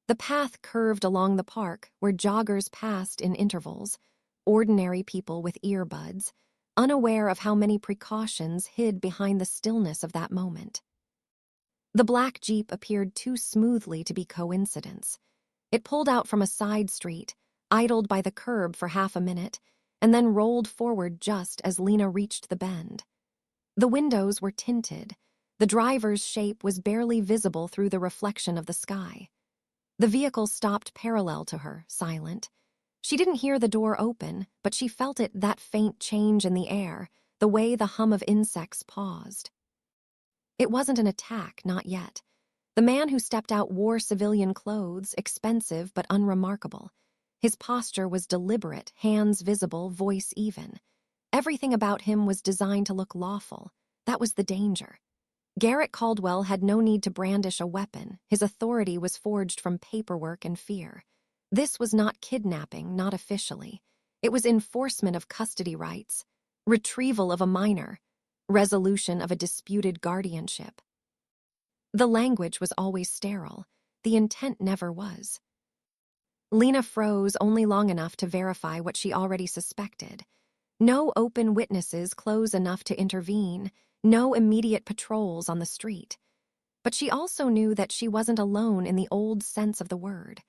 The path curved along the park where joggers passed in intervals, ordinary people with earbuds, unaware of how many precautions hid behind the stillness of that moment. The black Jeep appeared too smoothly to be coincidence. It pulled out from a side street, idled by the curb for half a minute, and then rolled forward just as Lena reached the bend. The windows were tinted. The driver's shape was barely visible through the reflection of the sky. The vehicle stopped parallel to her, silent. She didn't hear the door open, but she felt it, that faint change in the air, the way the hum of insects paused. It wasn't an attack, not yet. The man who stepped out wore civilian clothes, expensive but unremarkable. His posture was deliberate, hands visible, voice even. Everything about him was designed to look lawful. That was the danger. Garrett Caldwell had no need to brandish a weapon. His authority was forged from paperwork and fear. This was not kidnapping, not officially. It was enforcement of custody rights, retrieval of a minor, resolution of a disputed guardianship. The language was always sterile. The intent never was. Lena froze only long enough to verify what she already suspected. No open witnesses close enough to intervene, no immediate patrols on the street. But she also knew that she wasn't alone in the old sense of the word.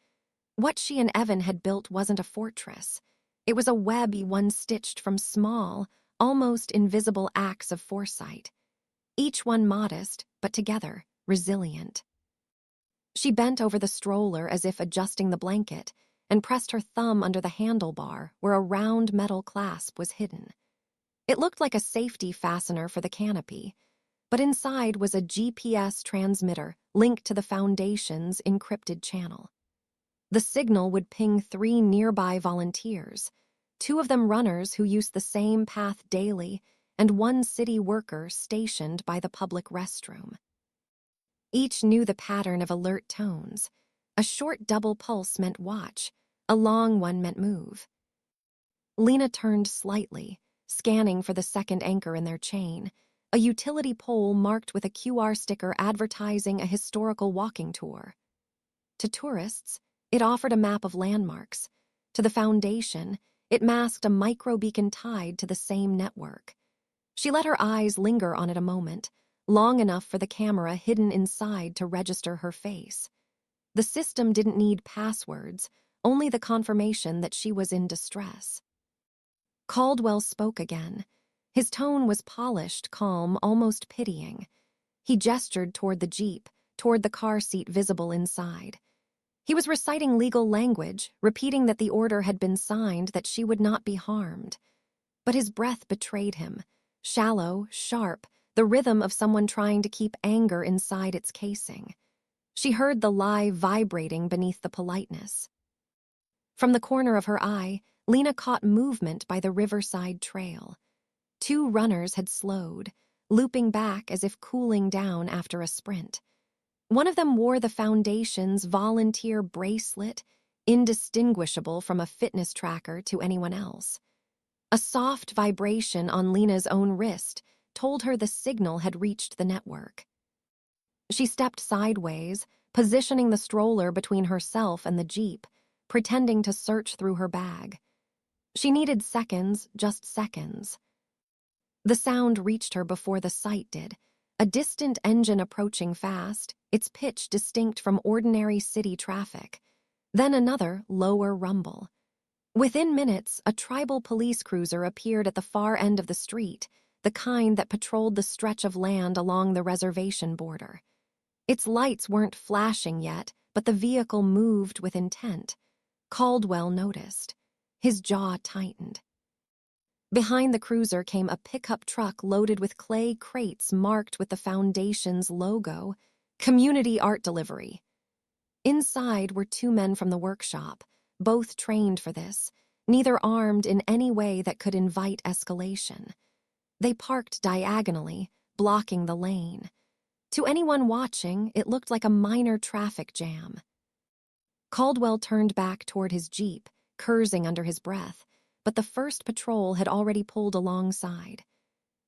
What she and Evan had built wasn't a fortress. It was a web one stitched from small, almost invisible acts of foresight. Each one modest, but together, resilient. She bent over the stroller as if adjusting the blanket and pressed her thumb under the handlebar where a round metal clasp was hidden. It looked like a safety fastener for the canopy, but inside was a GPS transmitter linked to the Foundation's encrypted channel. The signal would ping 3 nearby volunteers, 2 of them runners who used the same path daily, and 1 city worker stationed by the public restroom. Each knew the pattern of alert tones. A short double pulse meant watch, a long one meant move. Lena turned slightly, scanning for the second anchor in their chain, a utility pole marked with a QR sticker advertising a historical walking tour. To tourists, it offered a map of landmarks. To the Foundation, it masked a micro-beacon tied to the same network. She let her eyes linger on it a moment, long enough for the camera hidden inside to register her face. The system didn't need passwords, only the confirmation that she was in distress. Caldwell spoke again. His tone was polished, calm, almost pitying. He gestured toward the Jeep, toward the car seat visible inside. He was reciting legal language, repeating that the order had been signed, that she would not be harmed. But his breath betrayed him, shallow, sharp, the rhythm of someone trying to keep anger inside its casing. She heard the lie vibrating beneath the politeness. From the corner of her eye, Lena caught movement by the riverside trail. 2 runners had slowed, looping back as if cooling down after a sprint. One of them wore the Foundation's volunteer bracelet, indistinguishable from a fitness tracker to anyone else. A soft vibration on Lena's own wrist told her the signal had reached the network. She stepped sideways, positioning the stroller between herself and the Jeep, pretending to search through her bag. She needed seconds, just seconds. The sound reached her before the sight did, a distant engine approaching fast, its pitch distinct from ordinary city traffic. Then another, lower rumble. Within minutes, a tribal police cruiser appeared at the far end of the street, the kind that patrolled the stretch of land along the reservation border. Its lights weren't flashing yet, but the vehicle moved with intent. Caldwell noticed. His jaw tightened. Behind the cruiser came a pickup truck loaded with clay crates marked with the Foundation's logo, Community Art Delivery. Inside were 2 men from the workshop, both trained for this, neither armed in any way that could invite escalation. They parked diagonally, blocking the lane. To anyone watching, it looked like a minor traffic jam. Caldwell turned back toward his Jeep, cursing under his breath, but the first patrol had already pulled alongside.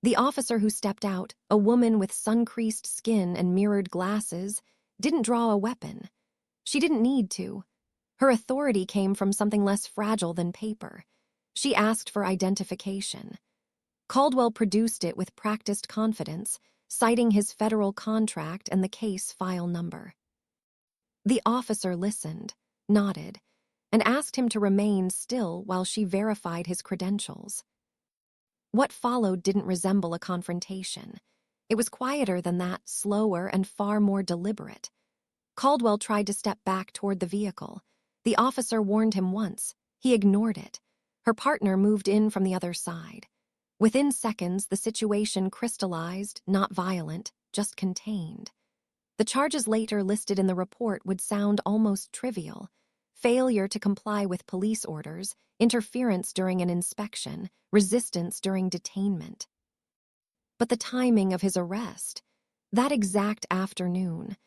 The officer who stepped out, a woman with sun-creased skin and mirrored glasses, didn't draw a weapon. She didn't need to. Her authority came from something less fragile than paper. She asked for identification. Caldwell produced it with practiced confidence, citing his federal contract and the case file number. The officer listened, nodded, and asked him to remain still while she verified his credentials. What followed didn't resemble a confrontation. It was quieter than that, slower and far more deliberate. Caldwell tried to step back toward the vehicle. The officer warned him once. He ignored it. Her partner moved in from the other side. Within seconds, the situation crystallized, not violent, just contained. The charges later listed in the report would sound almost trivial. Failure to comply with police orders, interference during an inspection, resistance during detainment. But the timing of his arrest, that exact afternoon,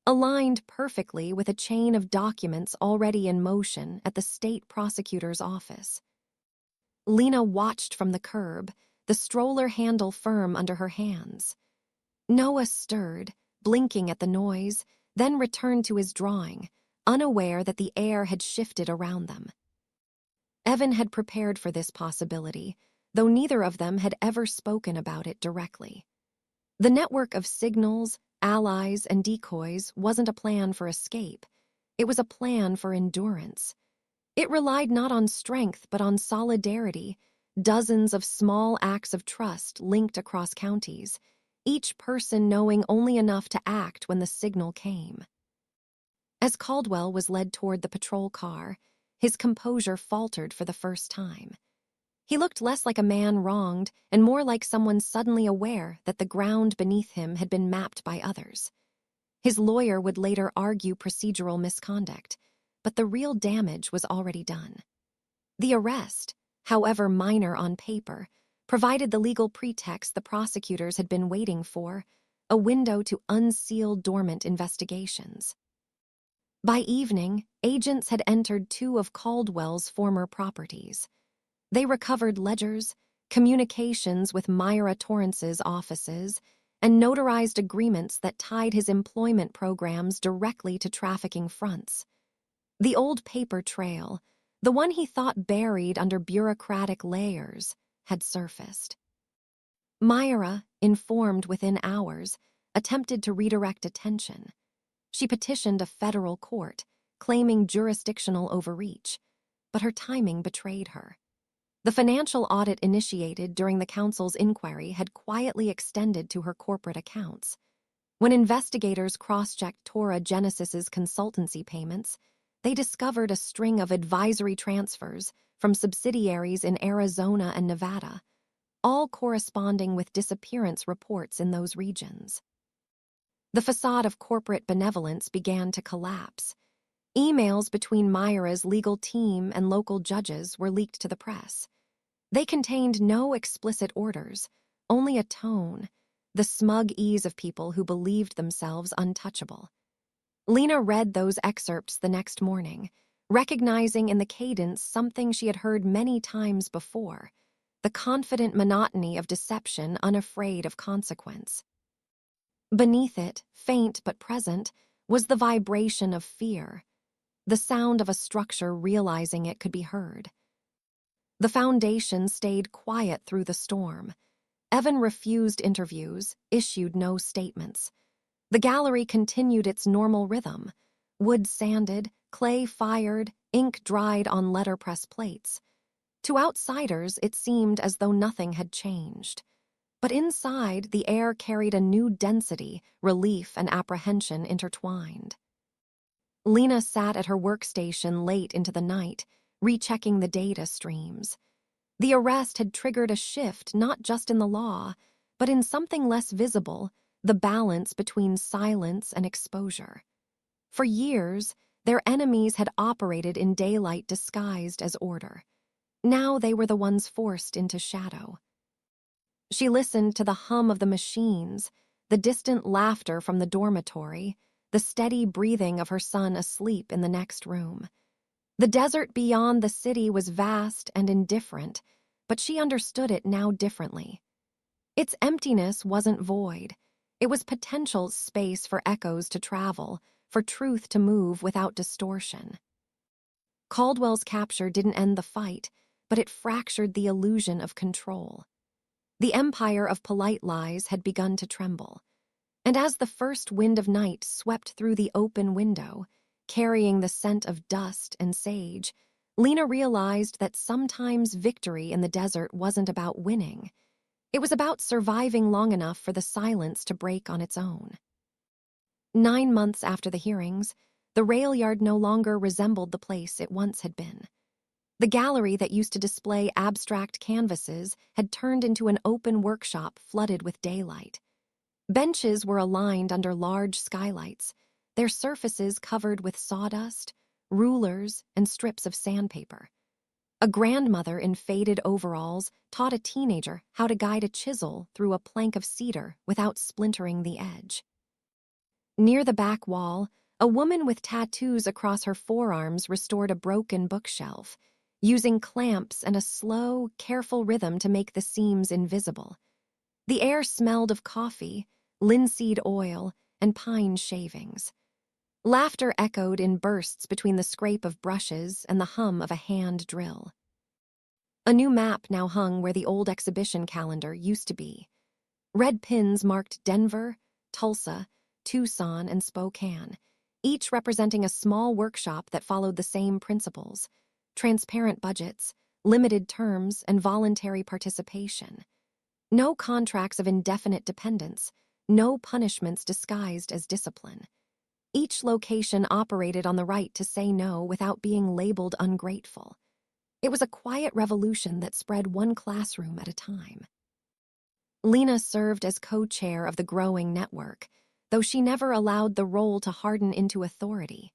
aligned perfectly with a chain of documents already in motion at the state prosecutor's office. Lena watched from the curb, the stroller handle firm under her hands. Noah stirred, blinking at the noise, then returned to his drawing, unaware that the air had shifted around them. Evan had prepared for this possibility, though neither of them had ever spoken about it directly. The network of signals, allies, and decoys wasn't a plan for escape. It was a plan for endurance. It relied not on strength but on solidarity, dozens of small acts of trust linked across counties, each person knowing only enough to act when the signal came. As Caldwell was led toward the patrol car, his composure faltered for the first time. He looked less like a man wronged and more like someone suddenly aware that the ground beneath him had been mapped by others. His lawyer would later argue procedural misconduct, but the real damage was already done. The arrest, however minor on paper, provided the legal pretext the prosecutors had been waiting for, a window to unseal dormant investigations. By evening, agents had entered 2 of Caldwell's former properties. They recovered ledgers, communications with Myra Torrance's offices, and notarized agreements that tied his employment programs directly to trafficking fronts. The old paper trail, the one he thought buried under bureaucratic layers, had surfaced. Myra, informed within hours, attempted to redirect attention. She petitioned a federal court, claiming jurisdictional overreach, but her timing betrayed her. The financial audit initiated during the council's inquiry had quietly extended to her corporate accounts. When investigators cross-checked Tora Genesis's consultancy payments, they discovered a string of advisory transfers from subsidiaries in Arizona and Nevada, all corresponding with disappearance reports in those regions. The facade of corporate benevolence began to collapse. Emails between Myra's legal team and local judges were leaked to the press. They contained no explicit orders, only a tone, the smug ease of people who believed themselves untouchable. Lena read those excerpts the next morning, recognizing in the cadence something she had heard many times before, the confident monotony of deception unafraid of consequence. Beneath it, faint but present, was the vibration of fear, the sound of a structure realizing it could be heard. The foundation stayed quiet through the storm. Evan refused interviews, issued no statements. The gallery continued its normal rhythm. Wood sanded, clay fired, ink dried on letterpress plates. To outsiders, it seemed as though nothing had changed. But inside, the air carried a new density, relief and apprehension intertwined. Lena sat at her workstation late into the night, rechecking the data streams. The arrest had triggered a shift not just in the law, but in something less visible, the balance between silence and exposure. For years, their enemies had operated in daylight disguised as order. Now they were the ones forced into shadow. She listened to the hum of the machines, the distant laughter from the dormitory, the steady breathing of her son asleep in the next room. The desert beyond the city was vast and indifferent, but she understood it now differently. Its emptiness wasn't void. It was potential space for echoes to travel, for truth to move without distortion. Caldwell's capture didn't end the fight, but it fractured the illusion of control. The empire of polite lies had begun to tremble. And as the first wind of night swept through the open window, carrying the scent of dust and sage, Lena realized that sometimes victory in the desert wasn't about winning. It was about surviving long enough for the silence to break on its own. 9 months after the hearings, the rail yard no longer resembled the place it once had been. The gallery that used to display abstract canvases had turned into an open workshop flooded with daylight. Benches were aligned under large skylights, their surfaces covered with sawdust, rulers, and strips of sandpaper. A grandmother in faded overalls taught a teenager how to guide a chisel through a plank of cedar without splintering the edge. Near the back wall, a woman with tattoos across her forearms restored a broken bookshelf, using clamps and a slow, careful rhythm to make the seams invisible. The air smelled of coffee, linseed oil, and pine shavings. Laughter echoed in bursts between the scrape of brushes and the hum of a hand drill. A new map now hung where the old exhibition calendar used to be. Red pins marked Denver, Tulsa, Tucson, and Spokane, each representing a small workshop that followed the same principles: transparent budgets, limited terms, and voluntary participation. No contracts of indefinite dependence, no punishments disguised as discipline. Each location operated on the right to say no without being labeled ungrateful. It was a quiet revolution that spread one classroom at a time. Lena served as co-chair of the growing network, though she never allowed the role to harden into authority.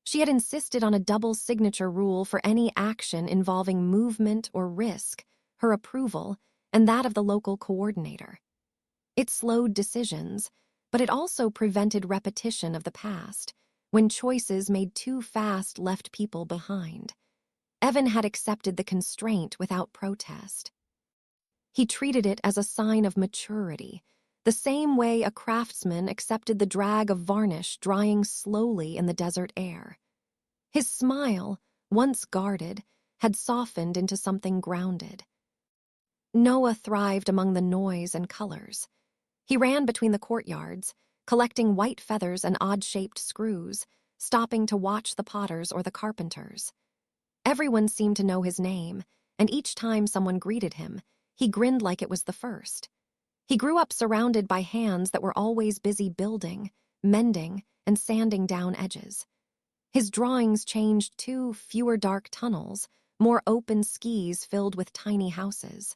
She had insisted on a double signature rule for any action involving movement or risk, her approval, and that of the local coordinator. It slowed decisions, but it also prevented repetition of the past, when choices made too fast left people behind. Evan had accepted the constraint without protest. He treated it as a sign of maturity, the same way a craftsman accepted the drag of varnish drying slowly in the desert air. His smile, once guarded, had softened into something grounded. Noah thrived among the noise and colors. He ran between the courtyards, collecting white feathers and odd-shaped screws, stopping to watch the potters or the carpenters. Everyone seemed to know his name, and each time someone greeted him, he grinned like it was the first. He grew up surrounded by hands that were always busy building, mending, and sanding down edges. His drawings changed too: fewer dark tunnels, more open skis filled with tiny houses.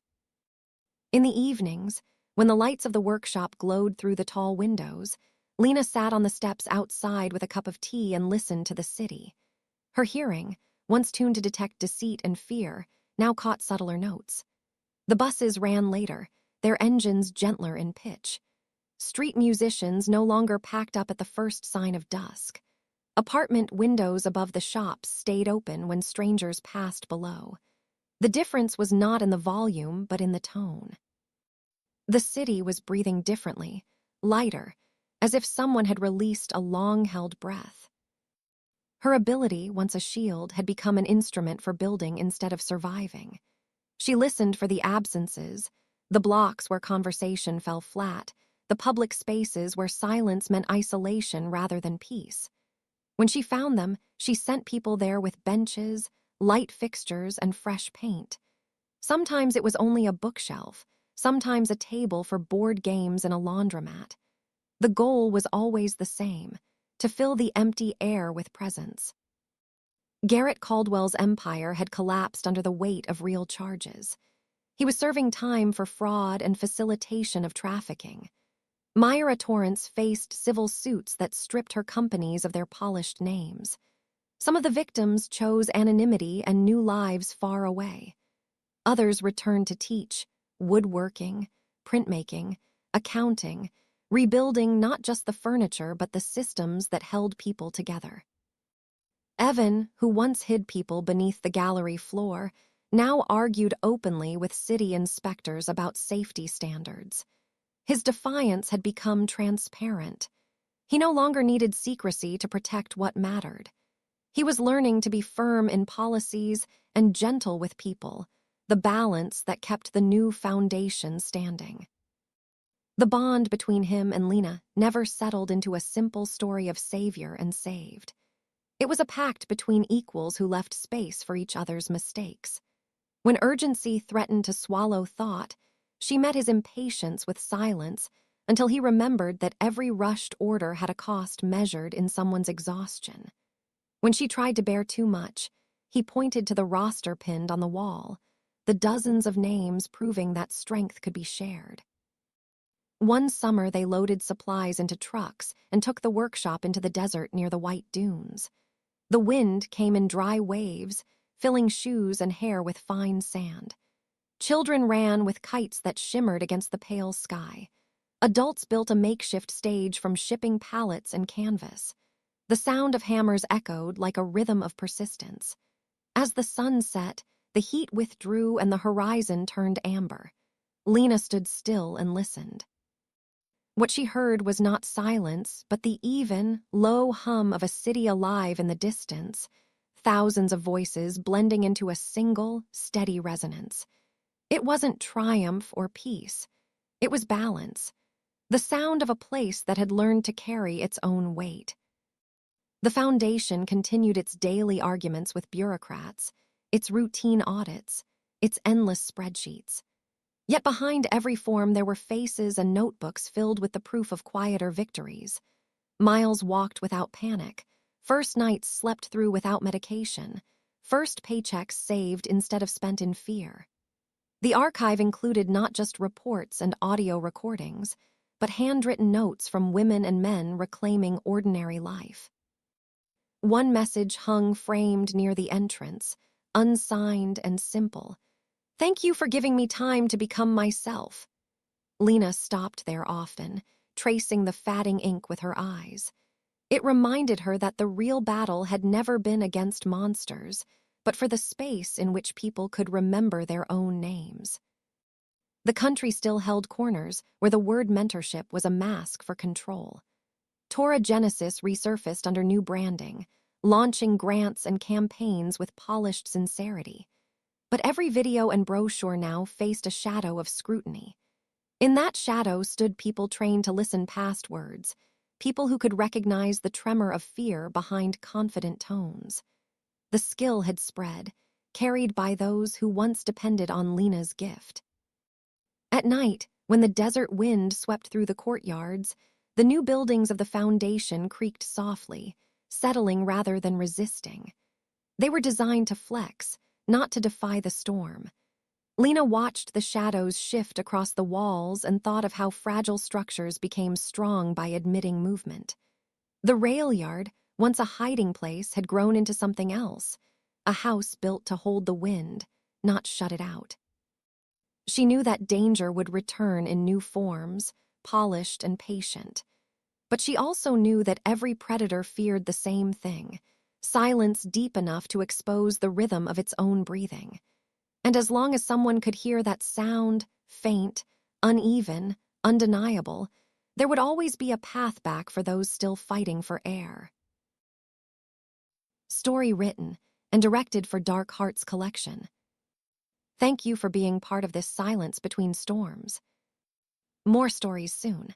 In the evenings, when the lights of the workshop glowed through the tall windows, Lena sat on the steps outside with a cup of tea and listened to the city. Her hearing, once tuned to detect deceit and fear, now caught subtler notes. The buses ran later, their engines gentler in pitch. Street musicians no longer packed up at the first sign of dusk. Apartment windows above the shops stayed open when strangers passed below. The difference was not in the volume, but in the tone. The city was breathing differently, lighter, as if someone had released a long-held breath. Her ability, once a shield, had become an instrument for building instead of surviving. She listened for the absences, the blocks where conversation fell flat, the public spaces where silence meant isolation rather than peace. When she found them, she sent people there with benches, light fixtures, and fresh paint. Sometimes it was only a bookshelf, sometimes a table for board games and a laundromat. The goal was always the same: to fill the empty air with presence. Garrett Caldwell's empire had collapsed under the weight of real charges. He was serving time for fraud and facilitation of trafficking. Myra Torrance faced civil suits that stripped her companies of their polished names. Some of the victims chose anonymity and new lives far away. Others returned to teach woodworking, printmaking, accounting, rebuilding not just the furniture but the systems that held people together. Evan, who once hid people beneath the gallery floor, now argued openly with city inspectors about safety standards. His defiance had become transparent. He no longer needed secrecy to protect what mattered. He was learning to be firm in policies and gentle with people, the balance that kept the new foundation standing. The bond between him and Lena never settled into a simple story of savior and saved. It was a pact between equals who left space for each other's mistakes. When urgency threatened to swallow thought, she met his impatience with silence until he remembered that every rushed order had a cost measured in someone's exhaustion. When she tried to bear too much, he pointed to the roster pinned on the wall, the dozens of names proving that strength could be shared. One summer they loaded supplies into trucks and took the workshop into the desert near the White Dunes. The wind came in dry waves, filling shoes and hair with fine sand. Children ran with kites that shimmered against the pale sky. Adults built a makeshift stage from shipping pallets and canvas. The sound of hammers echoed like a rhythm of persistence. As the sun set, the heat withdrew and the horizon turned amber. Lena stood still and listened. What she heard was not silence, but the even, low hum of a city alive in the distance, thousands of voices blending into a single, steady resonance. It wasn't triumph or peace. It was balance, the sound of a place that had learned to carry its own weight. The foundation continued its daily arguments with bureaucrats, its routine audits, its endless spreadsheets. Yet behind every form there were faces and notebooks filled with the proof of quieter victories. Miles walked without panic. First nights slept through without medication. first paychecks saved instead of spent in fear. The archive included not just reports and audio recordings, but handwritten notes from women and men reclaiming ordinary life. One message hung framed near the entrance, unsigned and simple. "Thank you for giving me time to become myself." Lena stopped there often, tracing the fatting ink with her eyes. It reminded her that the real battle had never been against monsters, but for the space in which people could remember their own names. The country still held corners where the word mentorship was a mask for control. Torah Genesis resurfaced under new branding, launching grants and campaigns with polished sincerity. But every video and brochure now faced a shadow of scrutiny. In that shadow stood people trained to listen past words, people who could recognize the tremor of fear behind confident tones. The skill had spread, carried by those who once depended on Lena's gift. At night, when the desert wind swept through the courtyards, the new buildings of the foundation creaked softly, settling rather than resisting. They were designed to flex, not to defy the storm. Lena watched the shadows shift across the walls and thought of how fragile structures became strong by admitting movement. The rail yard, once a hiding place, had grown into something else, a house built to hold the wind, not shut it out. She knew that danger would return in new forms, polished and patient. But she also knew that every predator feared the same thing, silence deep enough to expose the rhythm of its own breathing. And as long as someone could hear that sound, faint, uneven, undeniable, there would always be a path back for those still fighting for air. Story written and directed for Dark Hearts Collection. Thank you for being part of this silence between storms. More stories soon.